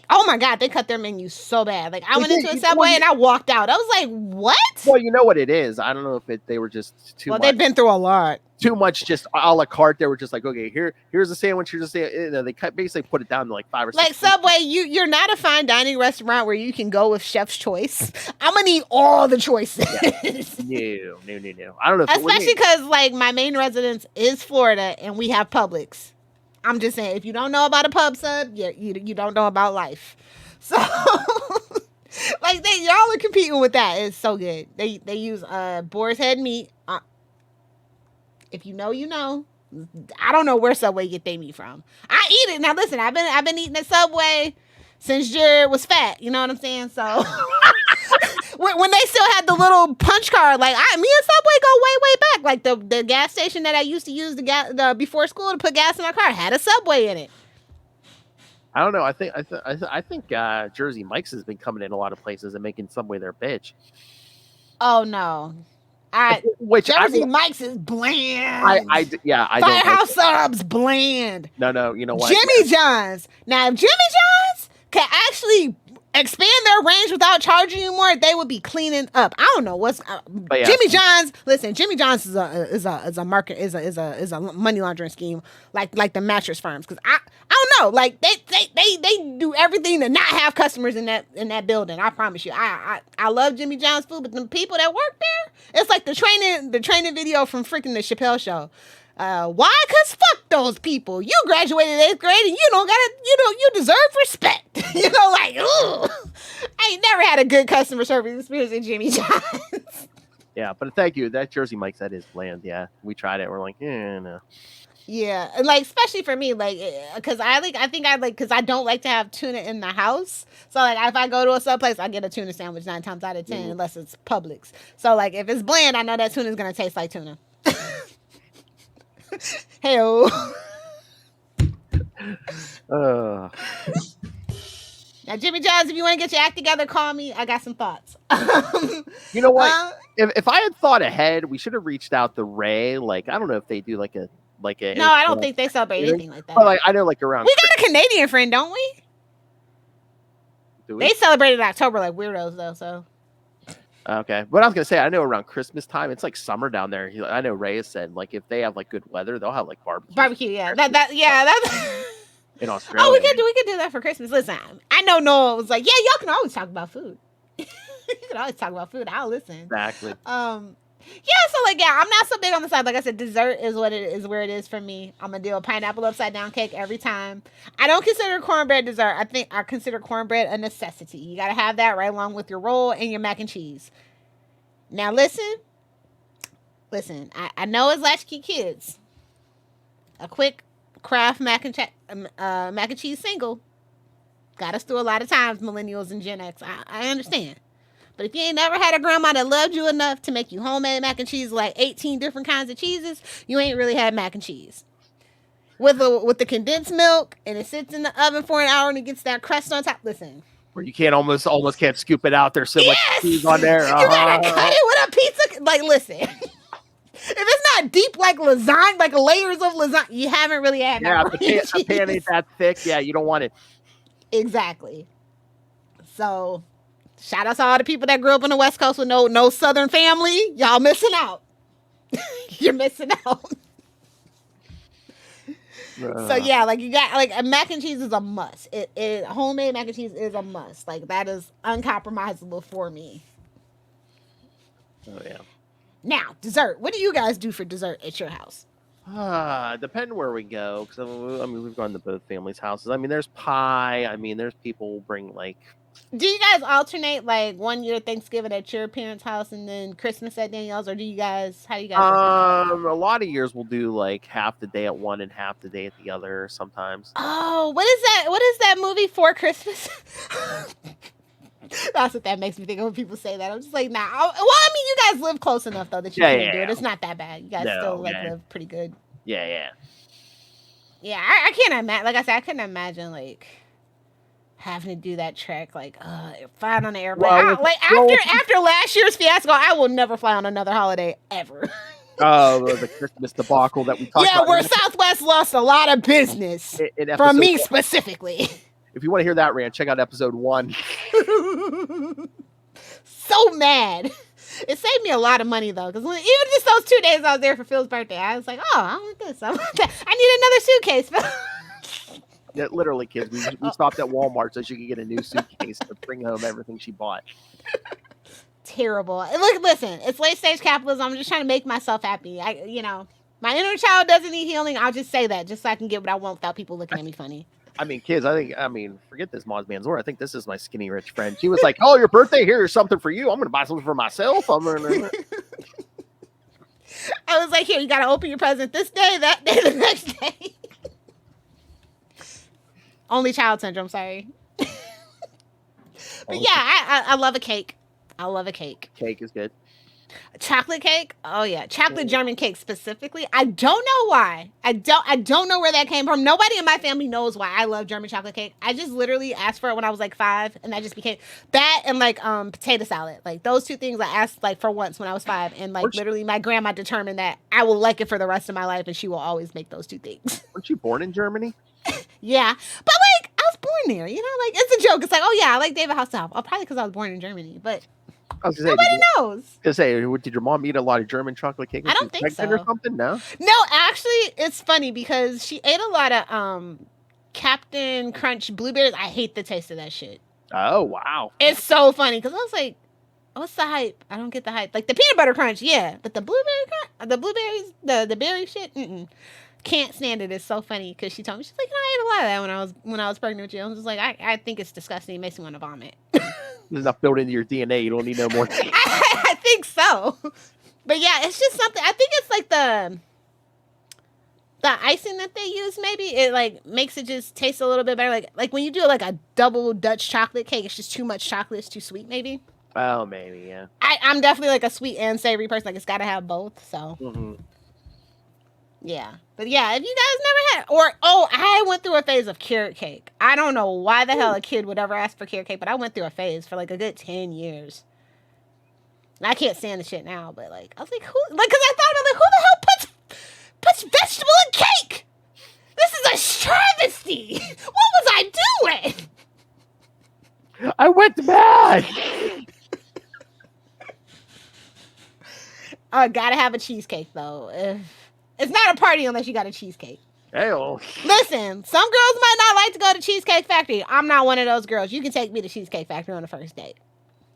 C: Oh my God, they cut their menu so bad. Like I went into a
A: Well,
C: Subway and I walked out. I was like, what?
A: Well, you know what it is. I don't know if they were just too much.
C: They've been through a lot.
A: Too much just a la carte. They were just like, okay, here's a sandwich. Here's a sandwich. You know, they basically put it down to like 5 or 6.
C: Like Subway, you're not a fine dining restaurant where you can go with chef's choice. I'm gonna need all the choices.
A: Yeah. No. I don't know.
C: Especially because like my main residence is Florida and we have Publix. I'm just saying, if you don't know about a pub sub, you don't know about life. So, like y'all are competing with that. It's so good. They use boar's head meat. If you know, you know. I don't know where Subway get their meat from. I eat it. Now listen, I've been eating at Subway since Jared was fat. You know what I'm saying? So when they still had the little punch card, like me and Subway go way back. Like the gas station that I used to use before school to put gas in my car had a Subway in it.
A: I don't know. I think Jersey Mike's has been coming in a lot of places and making Subway their bitch.
C: Oh no. Jersey Mike's is bland.
A: I
C: Firehouse Subs bland.
A: No, you know what?
C: Jimmy John's. Now, if Jimmy John's can actually expand their range without charging you more, they would be cleaning up. I don't know what's Jimmy John's. Listen, Jimmy John's is a market is a money laundering scheme like the mattress firms, because I don't know, like they do everything to not have customers in that building. I promise you. I love Jimmy John's food, but the people that work there, it's like the training video from freaking the Chappelle Show. Why? Cause fuck those people. You graduated 8th grade and you deserve respect. Like, ugh. I ain't never had a good customer service experience at Jimmy John's.
A: Yeah, but thank you. That Jersey Mike's, that is bland. Yeah, we tried it. We're like, no.
C: Yeah, and like especially for me, like, cause cause I don't like to have tuna in the house. So like if I go to a sub place, I get a tuna sandwich 9 times out of 10, unless it's Publix. So like if it's bland, I know that tuna is gonna taste like tuna. Hey-o. Now, Jimmy John's, if you want to get your act together, call me. I got some thoughts.
A: You know what? If I had thought ahead, we should have reached out to Ray. Like, I don't know if they do like a. No,
C: I don't think they celebrate anything like that.
A: But like, I know, like around.
C: We got a Canadian friend, don't we?
A: Do we?
C: They celebrated in October like weirdos, though. So.
A: Okay, but I was gonna say, I know around Christmas time, it's like summer down there. I know Ray has said, like, if they have like good weather, they'll have like barbecue.
C: Yeah, that's
A: in Australia.
C: Oh, we could do that for Christmas. Listen, I know Noah was like, yeah, y'all can always talk about food. You can always talk about food. I'll listen.
A: Exactly.
C: Yeah, so like, yeah, I'm not so big on the side. Like I said, dessert is what it is, where it is for me. I'm gonna do a pineapple upside down cake every time. I don't consider cornbread dessert. I consider cornbread a necessity. You gotta have that right along with your roll and your mac and cheese. Now listen. I know it's latchkey kids. A quick Kraft mac and cheese single got us through a lot of times, millennials and Gen X. I understand. But if you ain't never had a grandma that loved you enough to make you homemade mac and cheese, like 18 different kinds of cheeses, you ain't really had mac and cheese. With the condensed milk, and it sits in the oven for an hour and it gets that crust on top. Listen.
A: Where you can't almost can't scoop it out. There's so much cheese on there.
C: You gotta cut it with a pizza. Like, listen. If it's not deep like lasagna, like layers of lasagna, you haven't really had
A: a pan ain't that thick. Yeah, you don't want it.
C: Exactly. So, shout out to all the people that grew up on the West Coast with no Southern family. Y'all missing out. You're missing out. So yeah, like you got like mac and cheese is a must. It homemade mac and cheese is a must. Like that is uncompromisable for me.
A: Oh yeah.
C: Now dessert. What do you guys do for dessert at your house?
A: Depending where we go, because I mean we've gone to both families' houses. I mean there's pie. I mean there's people bring like.
C: Do you guys alternate like one year Thanksgiving at your parents' house and then Christmas at Danielle's, or how do you guys?
A: A lot of years we'll do like half the day at one and half the day at the other sometimes.
C: Oh, what is that? What is that movie For Christmas? That's what that makes me think of when people say that. I'm just like, nah. Well, I mean, you guys live close enough though that you can do it. It's not that bad. You guys still live pretty good.
A: Yeah.
C: Yeah, I can't imagine. Like I said, I couldn't imagine like having to do that trek, like flying on the airplane. After last year's fiasco, I will never fly on another holiday ever.
A: Oh, the Christmas debacle that we talked about.
C: Yeah, where Southwest lost a lot of business
A: in
C: from me
A: episode 1.
C: specifically.
A: If you want to hear that rant, check out episode 1.
C: So mad. It saved me a lot of money though, because even just those 2 days I was there for Phil's birthday, I was like, oh, I want this. I want that. I need another suitcase.
A: Yeah, literally, kids. We stopped at Walmart so she could get a new suitcase to bring home everything she bought.
C: Terrible. Look, listen, it's late stage capitalism. I'm just trying to make myself happy. My inner child doesn't need healing. I'll just say that just so I can get what I want without people looking at me funny.
A: I mean, kids, forget this Moz Manzor. I think this is my skinny rich friend. She was like, oh, your birthday, here's something for you. I'm going to buy something for myself.
C: I was like, here, you got to open your present this day, that day, the next day. Only child syndrome, sorry. But yeah, I love a cake. I love a cake.
A: Cake is good.
C: Chocolate cake? Oh yeah, chocolate German cake specifically. I don't know why. I don't know where that came from. Nobody in my family knows why I love German chocolate cake. I just literally asked for it when I was like 5, and that just became that and like potato salad. Like those 2 things I asked like for once when I was 5, and like literally my grandma determined that I will like it for the rest of my life, and she will always make those 2 things.
A: Weren't you born in Germany?
C: Yeah, but like I was born there. Like it's a joke. It's like, oh yeah, I like David Hasselhoff. Oh, probably because I was born in Germany, but.
A: I was gonna say,
C: nobody knows.
A: Did your mom eat a lot of German chocolate cake?
C: I don't think so.
A: Or something? No.
C: No, actually, it's funny because she ate a lot of Captain Crunch blueberries. I hate the taste of that shit.
A: Oh wow!
C: It's so funny because I was like, "What's the hype? I don't get the hype." Like the peanut butter crunch, yeah, but the blueberries, the berry shit, can't stand it. It's so funny because she told me, she's like, I ate a lot of that when I was pregnant with you. I was just like, I think it's disgusting. It makes me want to vomit.
A: There's enough built into your DNA. You don't need no more.
C: I think so. But yeah, it's just something. I think it's like the icing that they use. Maybe it like makes it just taste a little bit better. Like when you do like a double Dutch chocolate cake, it's just too much chocolate. It's too sweet. Maybe.
A: Oh, maybe yeah.
C: I'm definitely like a sweet and savory person. Like it's got to have both. So.
A: Mm-hmm.
C: Yeah, but yeah, if you guys never had, I went through a phase of carrot cake. I don't know why the hell a kid would ever ask for carrot cake, but I went through a phase for like a good 10 years. And I can't stand the shit now, but like, I was like, because I thought about like, who the hell puts vegetable in cake? This is a travesty. What was I doing?
A: I went to bed.
C: Gotta have a cheesecake though. It's not a party unless you got a cheesecake.
A: Hey-o.
C: Listen, some girls might not like to go to Cheesecake Factory. I'm not one of those girls. You can take me to Cheesecake Factory on the first date.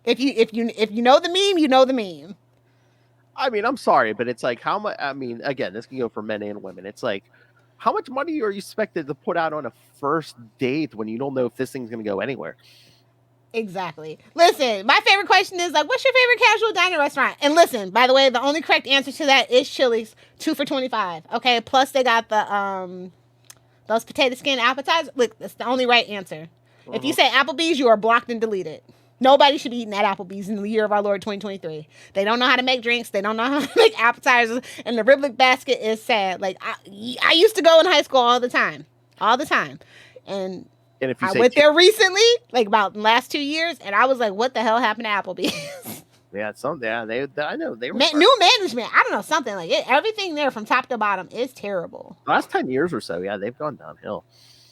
C: If you know the meme, you know the meme.
A: I mean, I'm sorry, but it's like how much. I mean, again, this can go for men and women. It's like how much money are you expected to put out on a first date when you don't know if this thing's going to go anywhere?
C: Exactly. Listen, my favorite question is like, what's your favorite casual dining restaurant? And listen, by the way, the only correct answer to that is Chili's, 2 for $25. Okay, plus they got the those potato skin appetizers. Look, that's the only right answer. Mm-hmm. If you say Applebee's, you are blocked and deleted. Nobody should be eating at Applebee's in the year of our Lord 2023. They don't know how to make drinks. They don't know how to make appetizers. And the riblet basket is sad. Like I used to go in high school all the time, and
A: if you
C: I went there recently, like about the last 2 years, and I was like, "What the hell happened to Applebee's?"
A: Yeah, I know they were
C: new management. I don't know, something like it. Everything there from top to bottom is terrible.
A: The last 10 years or so, yeah, they've gone downhill.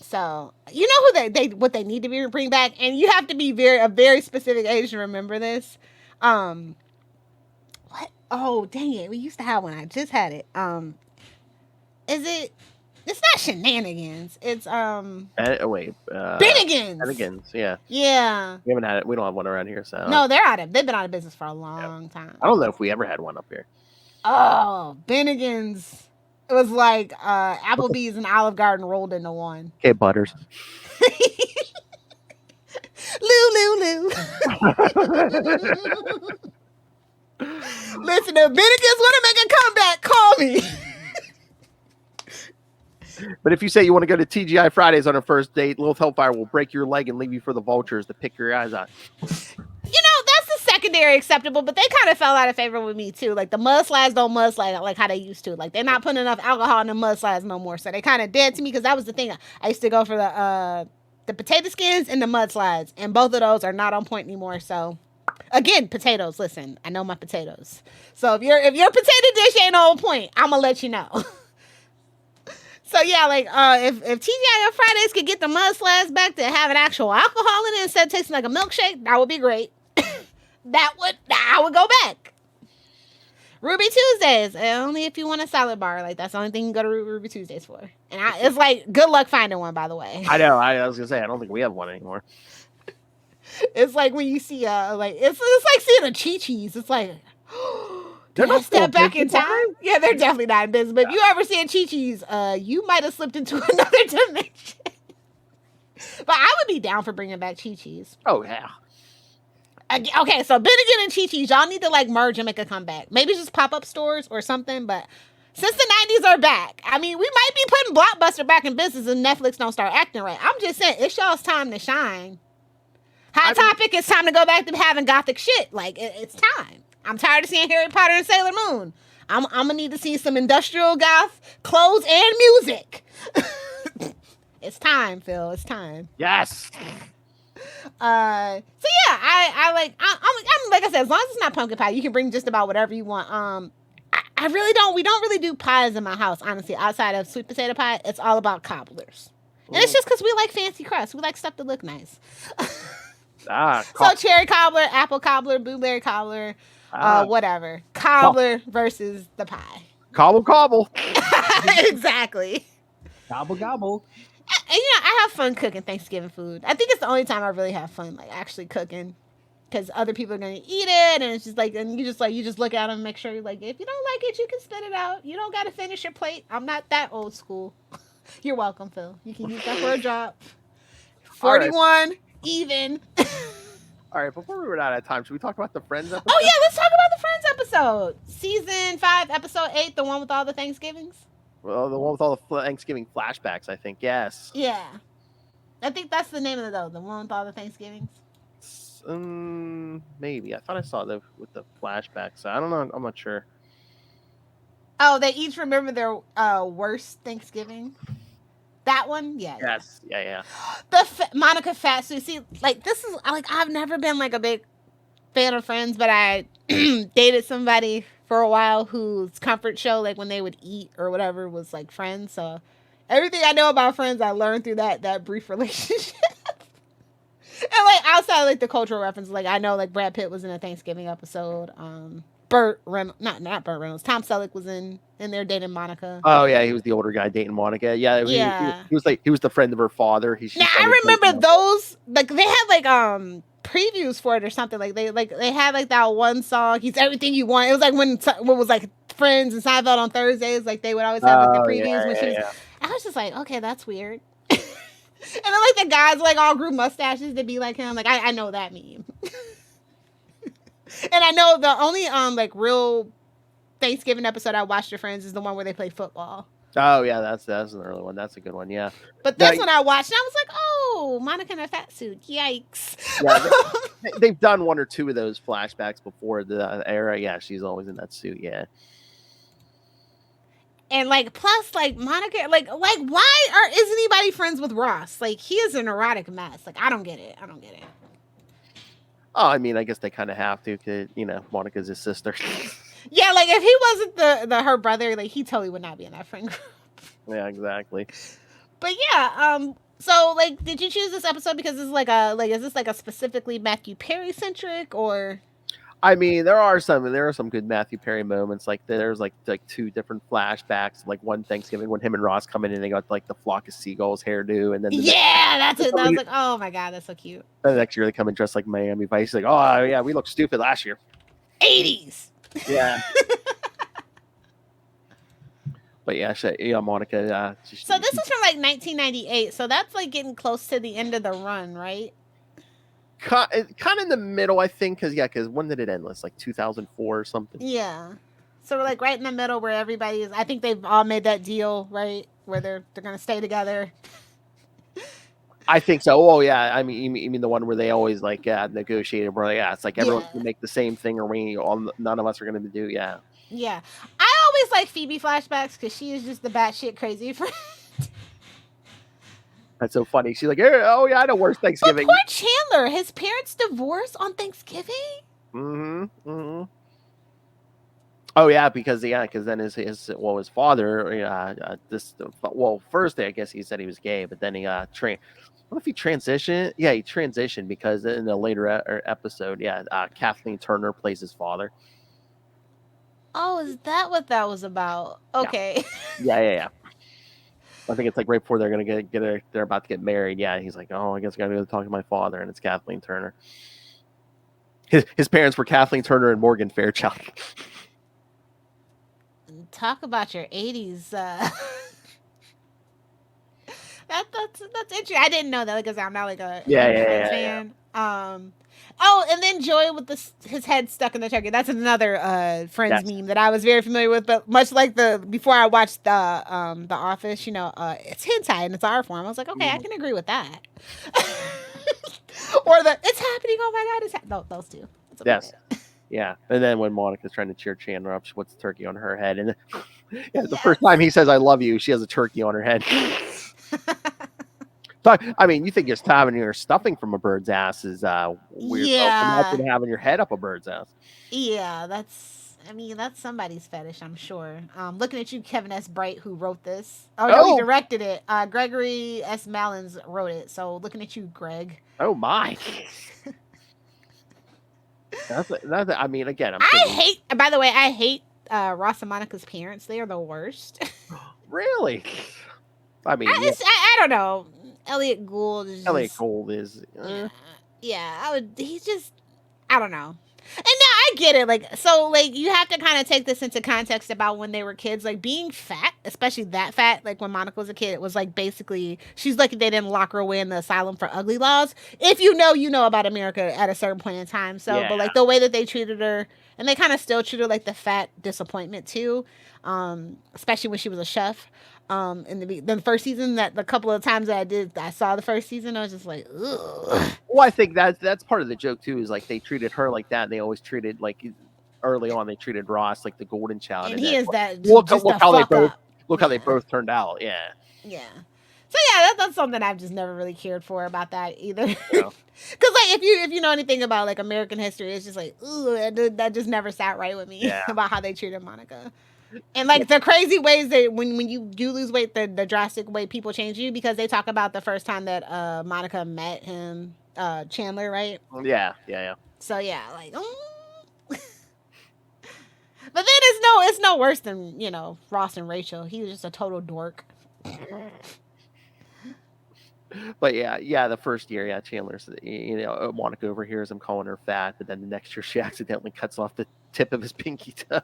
C: So you know who what they need to bring back, and you have to be a very specific age to remember this. What? Oh, dang it! We used to have one. I just had it. Is it? It's not Shenanigans. It's
A: Bennigan's. Bennigan's, yeah.
C: Yeah.
A: We haven't had it. We don't have one around here, so.
C: No, they've been out of business for a long time.
A: I don't know if we ever had one up here.
C: Oh, Bennigan's. It was like Applebee's and Olive Garden rolled into one.
A: Okay, Butters.
C: Lou. Listen, if Bennigan's want to make a comeback, call me.
A: But if you say you want to go to TGI Fridays on a first date, Lilith Hellfire will break your leg and leave you for the vultures to pick your eyes out.
C: You know, that's the secondary acceptable, but they kind of fell out of favor with me too. Like the mudslides don't mudslide like how they used to. Like they're not putting enough alcohol in the mudslides no more. So they kind of dead to me because that was the thing. I used to go for the potato skins and the mudslides, and both of those are not on point anymore. So Again, potatoes. Listen, I know my potatoes. So if your potato dish ain't on point, I'm gonna let you know. So yeah, like if TGIF Fridays could get the mudslides back to having actual alcohol in it instead of tasting like a milkshake, that would be great. I would go back. Ruby Tuesdays, only if you want a salad bar. Like that's the only thing you can go to Ruby Tuesdays for. And it's like good luck finding one, by the way.
A: I know. I was gonna say I don't think we have one anymore.
C: It's like when you see like it's like seeing a Chi-Chi's. It's like did I step back in time? Yeah, they're definitely not in business. But if you ever see a Chi-Chi's, you might have slipped into another dimension. But I would be down for bringing back Chi-Chi's.
A: Oh yeah.
C: Okay, so Bennigan and Chi-Chi's, y'all need to like merge and make a comeback. Maybe just pop-up stores or something. But since the 90s are back, I mean, we might be putting Blockbuster back in business if Netflix don't start acting right. I'm just saying, it's y'all's time to shine. Hot Topic, it's time to go back to having gothic shit. Like, it's time. I'm tired of seeing Harry Potter and Sailor Moon. I'm gonna need to see some industrial goth clothes and music. It's time, Phil. It's time.
A: Yes.
C: So yeah, I'm like I said, as long as it's not pumpkin pie, you can bring just about whatever you want. I really don't. We don't really do pies in my house, honestly. Outside of sweet potato pie, it's all about cobblers, and it's just because we like fancy crust. We like stuff to look nice. So cherry cobbler, apple cobbler, blueberry cobbler, whatever. Cobbler versus the pie.
A: Cobble.
C: Exactly.
D: Gobble.
C: And I have fun cooking Thanksgiving food. I think it's the only time I really have fun, like actually cooking, because other people are gonna eat it, and it's just like, and you just look at them and make sure, like, if you don't like it, you can spit it out. You don't gotta finish your plate. I'm not that old school. You're welcome, Phil. You can use that for a drop. 41 right. Even.
A: All right, before we run out of time, should we talk about the Friends episode?
C: Oh yeah, let's talk about the Friends episode. Season 5, episode 8, the one with all the Thanksgivings.
A: Well, the one with all the Thanksgiving flashbacks, I think. Yes.
C: Yeah, I think that's the name of the one with all the Thanksgivings.
A: Maybe. I thought I saw with the flashbacks. I don't know. I'm not sure.
C: Oh, they each remember their worst Thanksgiving. That one, yeah.
A: Yes, yeah.
C: The Monica fat suit. See, like this is like I've never been like a big fan of Friends, but I dated somebody for a while whose comfort show, like when they would eat or whatever, was like Friends. So everything I know about Friends, I learned through that brief relationship. And like outside like the cultural reference, like I know like Brad Pitt was in a Thanksgiving episode. Burt Reynolds, not Burt Reynolds. Tom Selleck was in there dating Monica.
A: Oh yeah, he was the older guy dating Monica. Yeah, he was the friend of her father.
C: Now I remember those. Like they had like previews for it or something. Like they had like that one song. He's everything you want. It was like when what was like Friends and Seinfeld on Thursdays. Like they would always have like the previews when she was. Yeah. I was just like, okay, that's weird. And then like the guys like all grew mustaches to be like him. Like I know that meme. And I know the only like real Thanksgiving episode I watched of Friends is the one where they play football.
A: Oh yeah, that's an early one. That's a good one. Yeah.
C: But this one I watched and I was like, oh, Monica in a fat suit. Yikes.
A: Yeah, they've done one or two of those flashbacks before the era. Yeah, she's always in that suit. Yeah.
C: And like plus like Monica like why isn't anybody friends with Ross? Like he is a neurotic mess. Like I don't get it.
A: Oh, I mean, I guess they kind of have to, because, Monica's his sister.
C: Yeah, like, if he wasn't her brother, like, he totally would not be in that friend group.
A: Yeah, exactly.
C: But yeah, so, like, did you choose this episode because it's is this like a specifically Matthew Perry centric, or?
A: I mean, there are some good Matthew Perry moments. Like there's like two different flashbacks. Like one Thanksgiving when him and Ross come in and they got like the flock of seagulls hairdo, and then
C: that's it. I was like, oh my god, that's so cute.
A: And the next year they come in dressed like Miami Vice. Like, oh yeah, we looked stupid last year.
C: 80s.
A: Yeah. But yeah, Monica.
C: So this is from like 1998. So that's like getting close to the end of the run, right?
A: Kind of in the middle, I think, because when did it end? It's like 2004 or something.
C: Yeah, so we're like right in the middle where everybody is. I think they've all made that deal, right, where they're gonna stay together.
A: I think so. Oh yeah, I mean, you mean the one where they always like negotiated? Where it's like everyone's gonna make the same thing, or none of us are gonna do. Yeah.
C: Yeah, I always like Phoebe flashbacks because she is just the batshit crazy friend.
A: That's so funny. She's like, oh yeah, I know worst Thanksgiving.
C: But poor Chandler, his parents divorced on Thanksgiving.
A: Mm-hmm. Mm-hmm. Oh yeah, because then his father first I guess he said he was gay, but then he what if he transitioned? Yeah, he transitioned because in a later episode, Kathleen Turner plays his father.
C: Oh, is that what that was about? Okay.
A: Yeah. I think it's like right before they're gonna they're about to get married. Yeah, he's like, oh, I guess I gotta go talk to my father, and it's Kathleen Turner. His parents were Kathleen Turner and Morgan Fairchild.
C: Talk about your 80s. That's interesting. I didn't know that because I'm not like a huge Friends fan. Oh, and then Joey with his head stuck in the turkey. That's another Friends meme that I was very familiar with. But much like before I watched the Office, it's hentai and it's art form. I was like, okay, I can agree with that. Or it's happening. Oh my god, no, those two.
A: Yes. Yeah, and then when Monica's trying to cheer Chandler up, she puts the turkey on her head, and the first time he says "I love you," she has a turkey on her head. I mean, you think just having your stuffing from a bird's ass is weird.
C: Yeah.
A: Imagine having your head up a bird's ass.
C: Yeah, that's somebody's fetish, I'm sure. Looking at you, Kevin S. Bright, who wrote this. Oh, no, he directed it. Gregory S. Malins wrote it. So looking at you, Greg.
A: Oh my. That's I mean, again,
C: by the way, I hate Ross and Monica's parents. They are the worst.
A: Really? I mean,
C: I don't know. Elliot Gould is he's just, I don't know. And now I get it. Like, so, like, you have to kind of take this into context about when they were kids. Like, being fat, especially that fat, like, when Monica was a kid, it was, like, basically, she's lucky they didn't lock her away in the asylum for ugly laws. If you know about America at a certain point in time. So, but, like, the way that they treated her, and they kind of still treat her like the fat disappointment, too. Especially when she was a chef. In the first season, that the couple of times that I saw the first season, I was just like, ugh.
A: Well, I think that's part of the joke too. Is like they treated her like that. And they always treated like early on they treated Ross like the golden child.
C: And he is that.
A: Look how they both turned out. Yeah.
C: Yeah. So yeah, that's something I've just never really cared for about that either. Because like if you know anything about like American history, it's just like, ooh, that just never sat right with me about how they treated Monica. And like the crazy ways that when you do lose weight, the drastic way people change you, because they talk about the first time that Monica met him, Chandler, right?
A: Yeah.
C: So yeah, like, but then it's no worse than Ross and Rachel. He was just a total dork.
A: But yeah, the first year, Chandler's, Monica overhears him calling her fat, but then the next year she accidentally cuts off the tip of his pinky toe.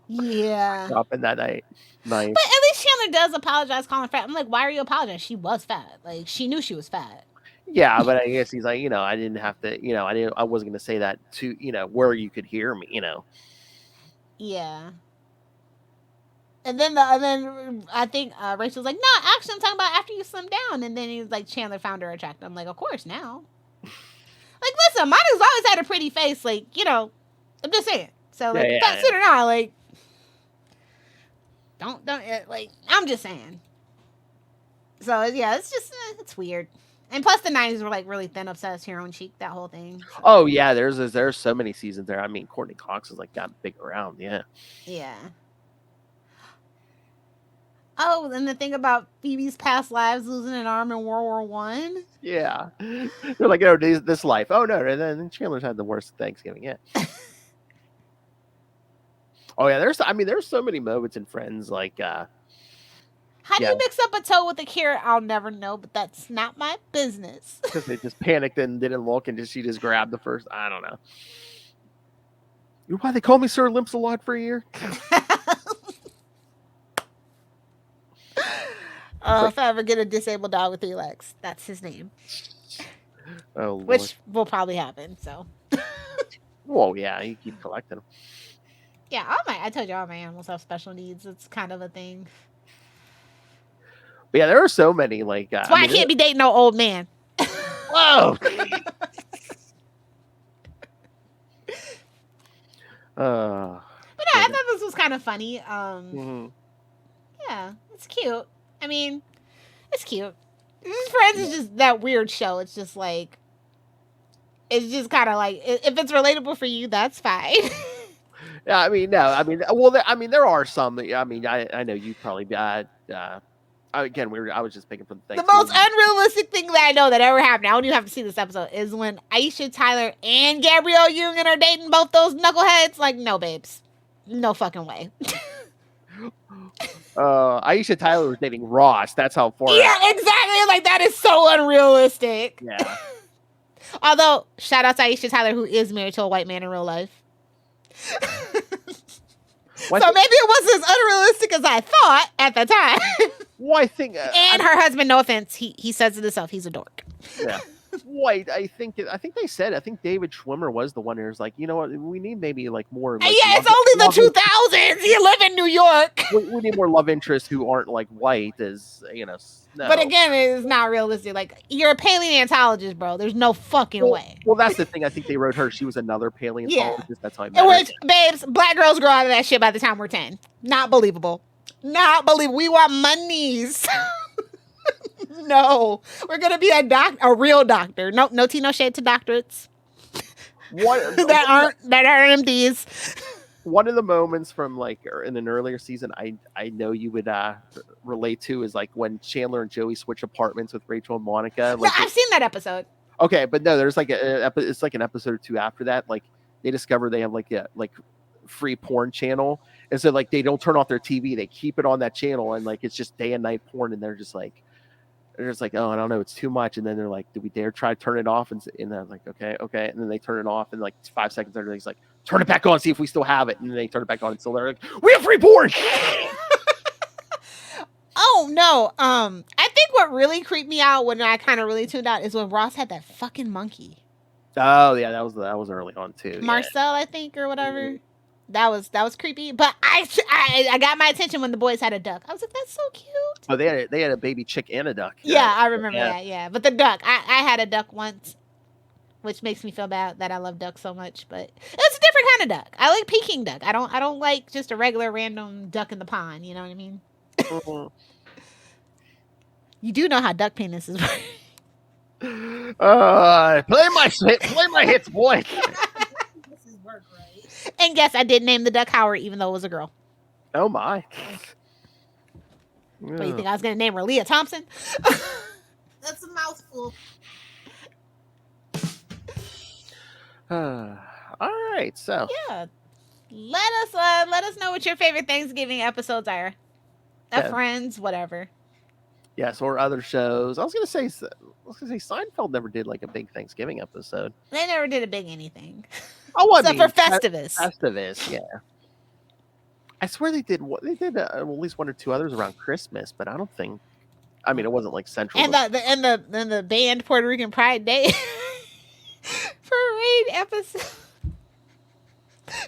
C: Yeah.
A: Up in that night. Nice.
C: But at least Chandler does apologize calling her fat. I'm like, why are you apologizing? She was fat. Like, she knew she was fat.
A: Yeah, but I guess he's like, I didn't have to, I wasn't going to say that to, where you could hear me,
C: Yeah. And then I think Rachel's like, no, actually, I'm talking about after you slim down. And then he's like, Chandler found her attractive. I'm like, of course, now. Like, listen, Monica's always had a pretty face. Like, I'm just saying. So, like, fat suit or not, like, don't, like, I'm just saying. So, yeah, it's just, it's weird. And plus, the 90s were, like, really thin, obsessed, heroin chic, that whole thing. So.
A: Oh, yeah, there's so many seasons there. I mean, Courtney Cox has, like, gotten big around, yeah.
C: Yeah. Oh, and the thing about Phoebe's past lives, losing an arm in World War I.
A: Yeah. They're like, oh, this life. Oh, no. And then Chandler's had the worst Thanksgiving yet. Oh, yeah. There's so many moments in Friends. Like,
C: how do you mix up a toe with a carrot? I'll never know, but that's not my business.
A: Because they just panicked and didn't look, and she just grabbed the first. I don't know. You know why they call me Sir Limps-a-Lot for a year?
C: If I ever get a disabled dog with 3 legs, that's his name.
A: Oh, Lord.
C: Which will probably happen. So.
A: Well, yeah, you keep collecting them.
C: Yeah, I told you all my animals have special needs. It's kind of a thing.
A: But yeah, there are so many. Like,
C: that's why I can't be dating no old man.
A: Whoa.
C: But no, I thought this was kind of funny. Yeah, it's cute. I mean, it's cute. Friends is just that weird show. It's just like, It's just kind of like, if it's relatable for you, that's fine.
A: Yeah, I mean, no, I mean, well, there are some. I mean, I know you probably. Again, I was just picking from the
C: The
A: Thanksgiving.
C: most unrealistic thing that I know that ever happened, I don't even have to see this episode, is when Aisha Tyler and Gabrielle Union are dating both those knuckleheads. Like, no, babes. No fucking way.
A: Aisha Tyler was dating Ross. That's how far.
C: Yeah, exactly. Like, that is so unrealistic.
A: Yeah.
C: Although, shout out to Aisha Tyler, who is married to a white man in real life. So maybe it wasn't as unrealistic as I thought at the time.
A: Well, I think.
C: And her husband, no offense, he says it himself, he's a dork.
A: Yeah. Well, I think they said. I think David Schwimmer was the one who's like, you know what, we need maybe like more. Like,
C: yeah, it's only the 2000s. You live in New York.
A: We need more love interests who aren't like white, as you know. No.
C: But again, it's not realistic. Like, you're a paleontologist, bro. There's no fucking way.
A: Well, that's the thing. I think they wrote her. She was another paleontologist. Yeah. That's how I met
C: her.
A: In
C: which, babes, black girls grow out of that shit by the time we're 10. Not believable. Not believable. We want monies. No, we're gonna be a real doctor. No tea, no shade to doctorates. that aren't MDs.
A: One of the moments from like in an earlier season, I know you would relate to is like when Chandler and Joey switch apartments with Rachel and Monica. Like,
C: no, I've seen that episode.
A: Okay, but no, there's like it's like an episode or two after that. Like they discover they have like a free porn channel, and so like they don't turn off their TV, they keep it on that channel, and like it's just day and night porn, and they're just like, oh, I don't know, it's too much. And then they're like, do we dare try to turn it off? And they're like, okay. And then they turn it off, and like 5 seconds later, he's like, turn it back on, see if we still have it. And then they turn it back on, and still they're like, we have free porn.
C: Oh no. I think what really creeped me out when I kind of really tuned out is when Ross had that fucking monkey.
A: Oh yeah, that was early on too.
C: Marcel, I think, or whatever. Mm-hmm. That was creepy, but I got my attention when the boys had a duck. I was like, that's so cute.
A: Oh, they had a baby chick and a duck.
C: Yeah, I remember that. Yeah, but the duck, I had a duck once, which makes me feel bad that I love ducks so much. But it's a different kind of duck. I like Peking duck. I don't like just a regular random duck in the pond. You know what I mean? Mm-hmm. You do know how duck penises work.
A: Play my hits, boy.
C: This is work, right? And yes, I did name the duck Howard, even though it was a girl.
A: Oh my!
C: What, you think I was gonna name her Leah Thompson? That's a mouthful.
A: All right, so
C: yeah, let us know what your favorite Thanksgiving episodes are. Friends, whatever.
A: Yes, or other shows. I was gonna say Seinfeld never did like a big Thanksgiving episode.
C: They never did a big anything.
A: Oh,
C: except for Festivus.
A: Festivus, yeah. I swear they did at least one or two others around Christmas, but I don't think. I mean, it wasn't like central.
C: And the band Puerto Rican Pride Day parade episode.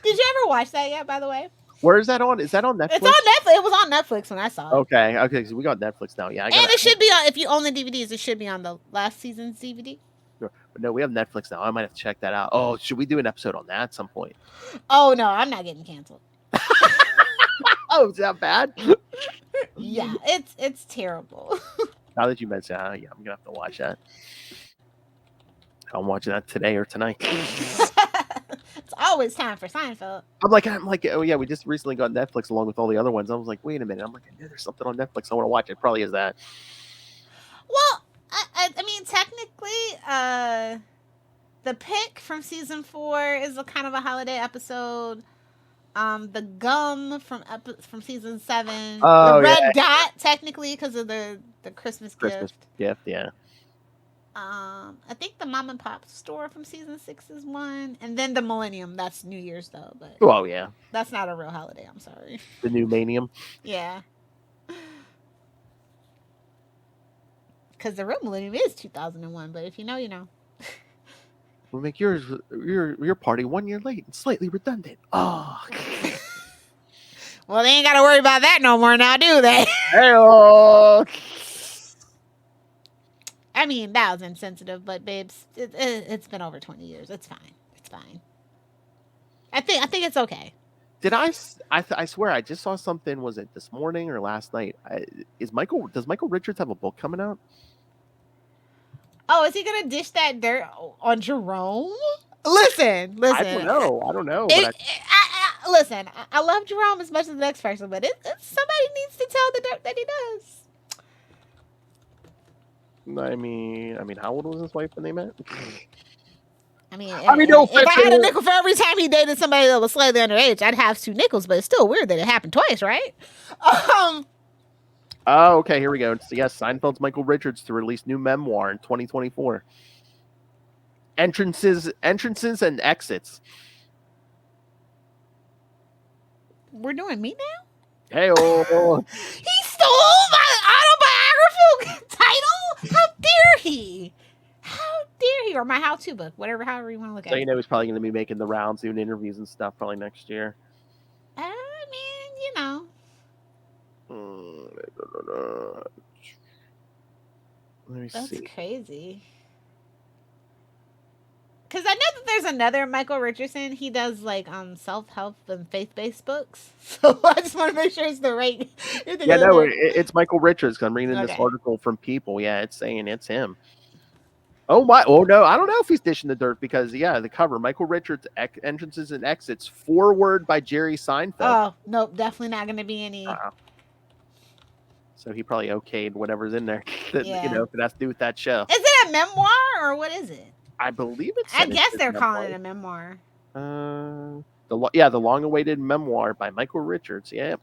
C: Did you ever watch that yet? By the way.
A: Where is that on? Is that on Netflix?
C: It's on Netflix. It was on Netflix when I saw it.
A: Okay. So we got Netflix now. Yeah.
C: And it should be on, if you own the DVDs, it should be on the last season's DVD.
A: No, we have Netflix now. I might have to check that out. Oh, should we do an episode on that at some point?
C: Oh, no. I'm not getting canceled.
A: Oh, is that bad?
C: Yeah. It's terrible.
A: Now that you mentioned it, yeah, I'm going to have to watch that. I'm watching that today or tonight.
C: It's always time for Seinfeld.
A: I'm like, oh yeah, we just recently got Netflix along with all the other ones. I was like, wait a minute. I'm like, yeah, there's something on Netflix I want to watch. It probably is that.
C: Well, I mean, technically, the pick from season 4 is a kind of a holiday episode. The gum from season 7.
A: Oh,
C: the red dot, technically, because of the Christmas gift.
A: Yeah.
C: I think the mom and pop store from season 6 is one, and then the Millennium. That's New Year's though, but
A: yeah,
C: that's not a real holiday. I'm sorry.
A: The new Manium.
C: Yeah, because the real Millennium is 2001. But if you know, you know.
A: We'll make your party 1 year late and slightly redundant. Oh.
C: Well, they ain't got to worry about that no more now, do they?
A: Hey-oh.
C: I mean, that was insensitive, but babes, it's been over 20 years. It's fine. It's fine. I think it's okay.
A: Did I swear I just saw something. Was it this morning or last night? Does Michael Richards have a book coming out?
C: Oh, is he gonna dish that dirt on Jerome? Listen.
A: I don't know.
C: Listen, I love Jerome as much as the next person, but somebody needs to tell the dirt that he does.
A: I mean, how old was his wife when they met?
C: I mean,
A: no
C: if I had a nickel for every time he dated somebody that was slightly underage, I'd have 2 nickels. But it's still weird that it happened twice, right?
A: Oh, okay. Here we go. So, yes, Seinfeld's Michael Richards to release new memoir in 2024. Entrances, and exits.
C: We're doing me now?
A: Hey,
C: He stole my autobiographical title? How dare he? Or my how-to book, however you want to look at it.
A: So, he's probably going to be making the rounds, doing interviews and stuff probably next year.
C: I mean,
A: Let me see.
C: That's crazy. Because I know that there's another Michael Richardson. He does like self-help and faith-based books. So I just want to make sure it's the right.
A: Yeah, no, it's Michael Richards. I'm reading this article from People. Yeah, it's saying it's him. Oh my! Oh no, I don't know if he's dishing the dirt because the cover: Michael Richards entrances and exits, foreword by Jerry Seinfeld.
C: Oh nope, definitely not going to be any.
A: So he probably okayed whatever's in there. That, if it has to do with that show.
C: Is it a memoir or what is it?
A: I believe it's.
C: I guess they're calling it a memoir.
A: The long-awaited memoir by Michael Richards. Yeah.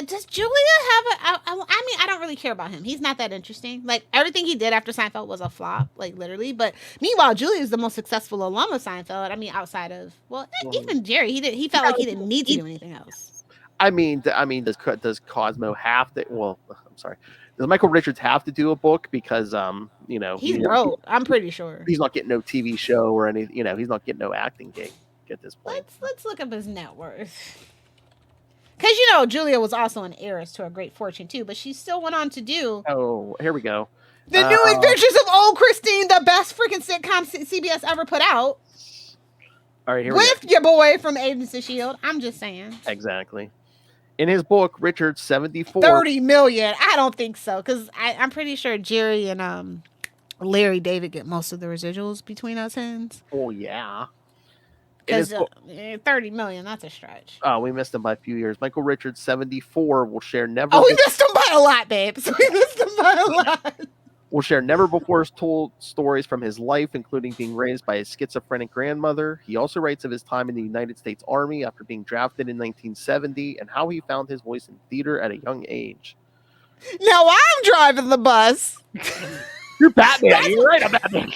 C: Does Julia have I mean, I don't really care about him. He's not that interesting. Like, everything he did after Seinfeld was a flop, like, literally. But meanwhile, Julia is the most successful alum of Seinfeld. I mean, outside of, even Jerry, he felt like he didn't need to do anything else.
A: I mean, does Cosmo have to? Well, I'm sorry. Does Michael Richards have to do a book because
C: he's broke? I'm pretty sure
A: he's not getting no TV show or anything. He's not getting no acting gig at this point.
C: Let's look up his net worth. Because, Julia was also an heiress to a great fortune, too. But she still went on to do...
A: Oh, here we go.
C: The New Adventures of Old Christine, the best freaking sitcom CBS ever put out.
A: All right, here
C: with your boy from Agents of S.H.I.E.L.D. I'm just saying.
A: Exactly. In his book, Richards, 74...
C: $30 million. I don't think so. Because I'm pretty sure Jerry and Larry David get most of the residuals between us hands.
A: Oh, yeah.
C: Because $30 million, that's a stretch.
A: Oh, we missed him by a few years. Michael Richards, 74, will share never...
C: Oh, we missed him by a lot, babes. We missed him by a lot.
A: Will share never before told stories from his life, including being raised by his schizophrenic grandmother. He also writes of his time in the United States Army after being drafted in 1970 and how he found his voice in theater at a young age.
C: Now I'm driving the bus.
A: You're Batman. You're right, I'm Batman.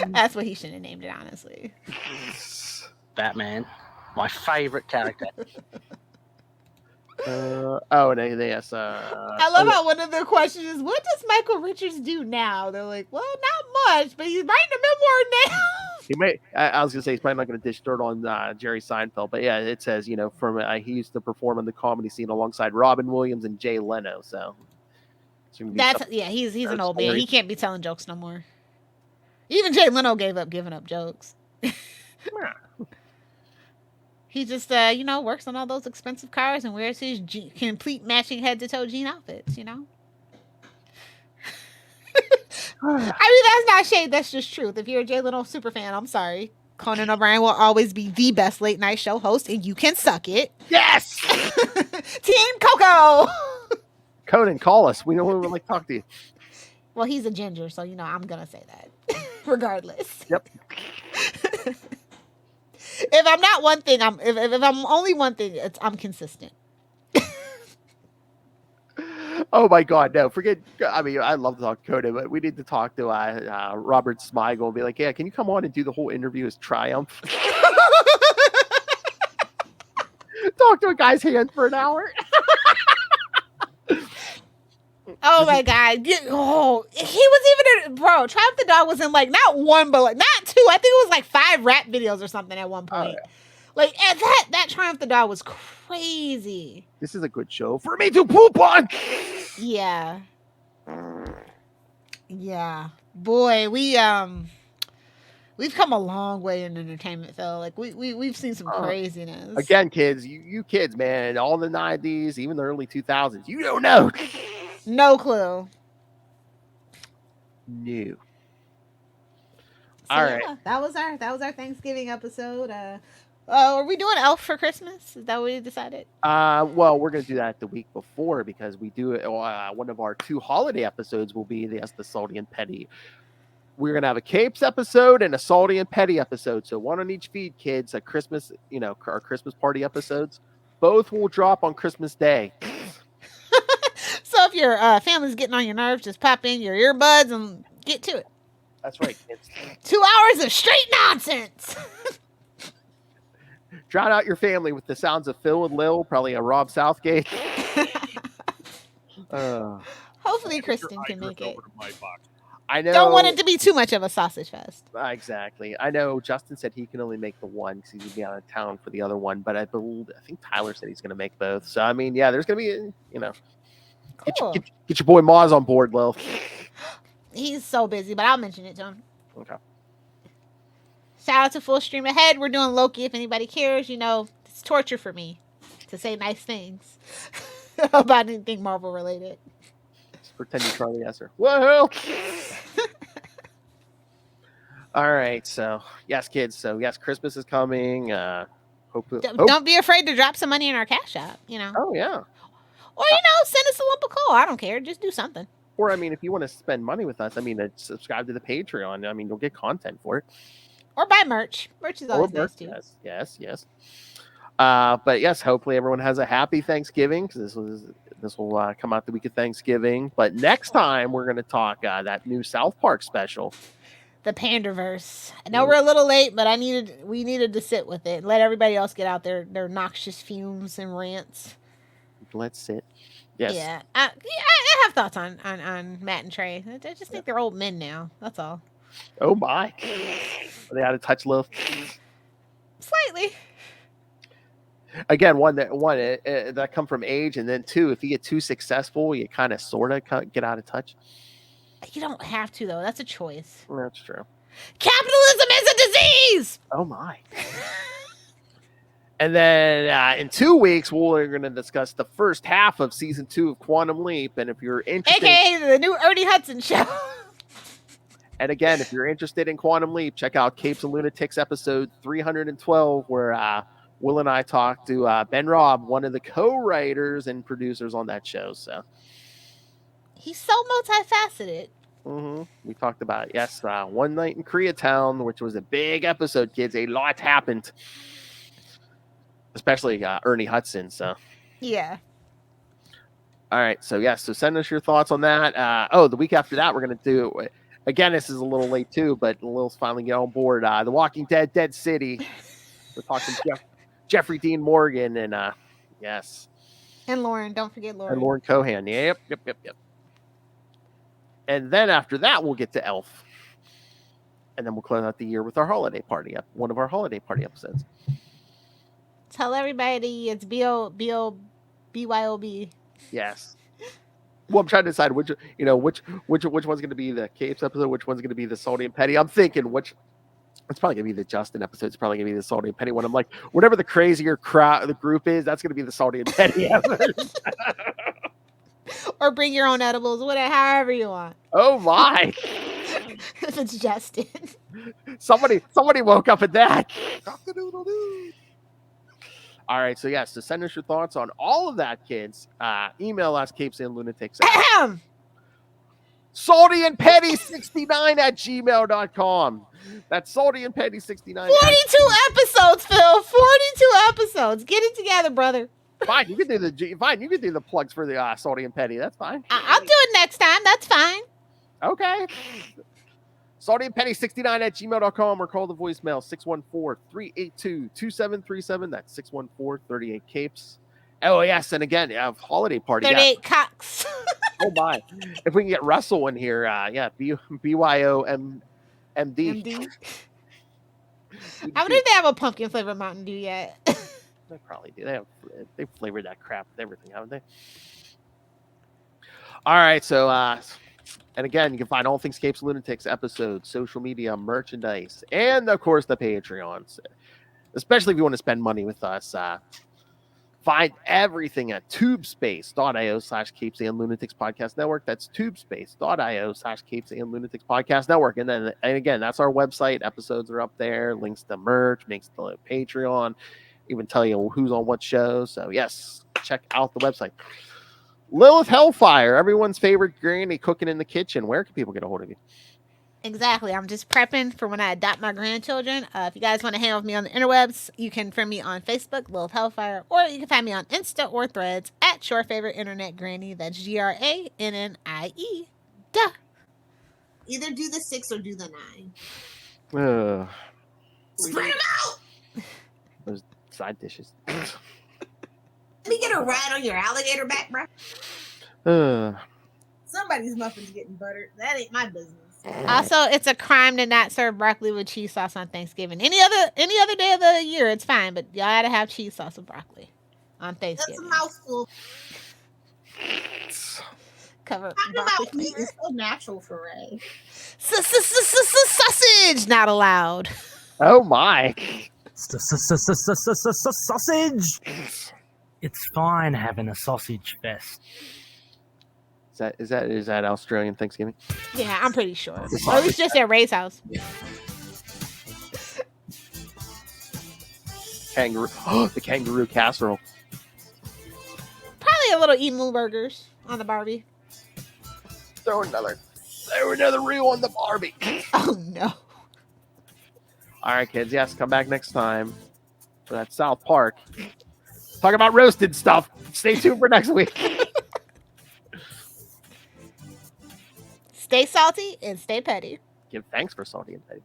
C: That's what he should have named it, honestly.
D: Batman, my favorite character.
A: Yes.
C: I love how one of their questions is, "What does Michael Richards do now?" They're like, "Well, not much, but he's writing a memoir now."
A: He may. I was gonna say he's probably not gonna dish dirt on Jerry Seinfeld, but yeah, it says from he used to perform on the comedy scene alongside Robin Williams and Jay Leno. So
C: that's he's an old man. He can't be telling jokes no more. Even Jay Leno gave up giving up jokes. He just, works on all those expensive cars and wears his complete matching head-to-toe jean outfits, I mean, that's not shade. That's just truth. If you're a Jay Leno super fan, I'm sorry. Conan O'Brien will always be the best late-night show host, and you can suck it.
A: Yes!
C: Team Coco!
A: Conan, call us. We know we would like to talk to you.
C: Well, he's a ginger, so, I'm going to say that. Regardless.
A: Yep.
C: If I'm not one thing, if I'm only one thing, I'm consistent.
A: Oh my God, no! Forget. I mean, I love to talk to Conan, but we need to talk to Robert Smigel and be like, "Yeah, can you come on and do the whole interview as Triumph? Talk to a guy's hand for an hour."
C: Oh my God! Oh, he was even Triumph the Dog was in like not one, but like not two. I think it was like 5 rap videos or something at one point. Oh, yeah. Like that Triumph the Dog was crazy.
A: This is a good show for me to poop on.
C: Yeah. Yeah, boy, we've come a long way in entertainment, Phil. Like we've seen some craziness.
A: Again, kids, you kids, man, all the 90s, even the early 2000s, you don't know.
C: No clue.
A: No.
C: So
A: All
C: yeah,
A: right.
C: that was our Thanksgiving episode. Are we doing Elf for Christmas? Is that what we decided?
A: Well, we're gonna do that the week before because we do one of our 2 holiday episodes will be the Salty and Petty. We're gonna have a Capes episode and a Salty and Petty episode. So one on each feed, kids. A Christmas, our Christmas party episodes. Both will drop on Christmas Day.
C: So if your family's getting on your nerves, just pop in your earbuds and get to it.
A: That's right, kids.
C: 2 hours of straight nonsense.
A: Drown out your family with the sounds of Phil and Lil, probably a Rob Southgate.
C: Hopefully Kristen can make it.
A: I know.
C: Don't want it to be too much of a sausage fest.
A: Exactly. I know Justin said he can only make the one because he's gonna be out of town for the other one, but I think Tyler said he's gonna make both. So I mean, yeah, there's gonna be,
C: Cool.
A: get your boy Maz on board, Lil.
C: He's so busy, but I'll mention it to him.
A: Okay.
C: Shout out to Full Stream Ahead. We're doing Loki if anybody cares. It's torture for me to say nice things about anything Marvel related.
A: Just pretend you're Charlie Esser. Whoa! All right, so yes, kids. So yes, Christmas is coming.
C: Don't be afraid to drop some money in our cash app.
A: Oh yeah.
C: Or send us a lump of coal. I don't care. Just do something.
A: Or I mean, if you want to spend money with us, subscribe to the Patreon. I mean, you'll get content for it.
C: Or buy merch. Merch is always nice too.
A: Yes. But yes, hopefully everyone has a happy Thanksgiving because this will come out the week of Thanksgiving. But next time we're going to talk that new South Park special,
C: the Panderverse. I know we're a little late, but we needed to sit with it and let everybody else get out their noxious fumes and rants.
A: Let's sit. Yes.
C: Yeah. I have thoughts on Matt and Trey. I just think they're old men now. That's all.
A: Oh my! Are they out of touch, Lil?
C: Slightly.
A: Again, one that come from age, and then 2, if you get too successful, you kind of sort of get out of touch.
C: You don't have to though. That's a choice.
A: That's true.
C: Capitalism is a disease.
A: Oh my! And then in 2 weeks, we're going to discuss the first half of season 2 of Quantum Leap. And if you're interested,
C: AKA the new Ernie Hudson show.
A: And again, if you're interested in Quantum Leap, check out Capes and Lunatics episode 312, where Will and I talked to Ben Robb, one of the co-writers and producers on that show. So
C: he's so multifaceted.
A: We talked about One Night in Koreatown, which was a big episode, kids. A lot happened, especially Ernie Hudson. So
C: yeah.
A: All right. So so send us your thoughts on that. The week after that, we're going to do. Again, this is a little late too, but Lil's finally get on board. The Walking Dead, Dead City. We're talking Jeffrey Dean Morgan and yes.
C: And Lauren, don't forget Lauren.
A: And Lauren Cohan. Yep. And then after that, we'll get to Elf. And then we'll close out the year with our holiday party, one of our holiday party episodes.
C: Tell everybody it's BYOB.
A: Yes. Well, I'm trying to decide which one's going to be the Capes episode, which one's going to be the Salty and Petty. I'm thinking it's probably going to be the Justin episode. It's probably going to be the Salty and Petty one. I'm like, whatever the crazier crowd the group is, that's going to be the Salty and Petty episode.
C: Or bring your own edibles, whatever, however you want.
A: Oh my!
C: If it's Justin.
A: Somebody woke up at that. All right, so so send us your thoughts on all of that, kids. Email us, CapesandLunatics. saltyandpetty69@gmail.com. That's saltyandpetty69.
C: 42 episodes, Phil. 42 episodes. Get it together, brother.
A: Fine, you can do the plugs for the Salty and Petty. That's fine.
C: I'll do it next time. That's fine.
A: Okay. saltyandpetty69@gmail.com or call the voicemail 614-382-2737. That's 614-38-CAPES. Oh, yes. And again, holiday party.
C: 38 cocks.
A: Oh, my. If we can get Russell in here, BYOMD.
C: MD. I wonder if they have a pumpkin flavored Mountain Dew yet.
A: They probably do. They flavored that crap with everything, haven't they? All right. So, and again, you can find all things Capes and Lunatics episodes, social media, merchandise, and of course the Patreons. Especially if you want to spend money with us. Find everything at tubespace.io/Capes and Lunatics Podcast Network. That's tubespace.io/Capes and Lunatics Podcast Network. And again, that's our website. Episodes are up there. Links to merch, links to Patreon, even tell you who's on what show. So yes, check out the website. Lilith Hellfire, everyone's favorite granny cooking in the kitchen. Where can people get a hold of you?
C: Exactly. I'm just prepping for when I adopt my grandchildren. If you guys want to hang with me on the interwebs, you can friend me on Facebook, Lilith Hellfire, or you can find me on Insta or Threads at Your Favorite Internet Granny. That's GRANNIE. Duh.
E: Either do the 6 or do the 9. Spread them out.
A: Those side dishes.
E: Let me get a ride on your alligator back, bro. Somebody's muffin's getting buttered. That ain't my business.
C: Also, it's a crime to not serve broccoli with cheese sauce on Thanksgiving. Any other day of the year, it's fine, but y'all gotta have cheese sauce with broccoli on Thanksgiving.
E: That's a mouthful.
C: Cover
E: Talking
C: broccoli
E: about meat
C: flavor.
E: is so natural for Ray.
C: Sausage, not allowed.
A: Oh my.
F: Sausage. It's fine having a sausage fest.
A: Is that Australian Thanksgiving?
C: Yeah, I'm pretty sure. Or at least just at Ray's house.
A: Kangaroo. The kangaroo casserole.
C: Probably a little emu burgers on the Barbie.
A: Throw another reel on the Barbie.
C: Oh no.
A: All right, kids. Yes, come back next time for that South Park. Talk about roasted stuff. Stay tuned for next week.
C: Stay salty and stay petty.
A: Give thanks for salty and petty.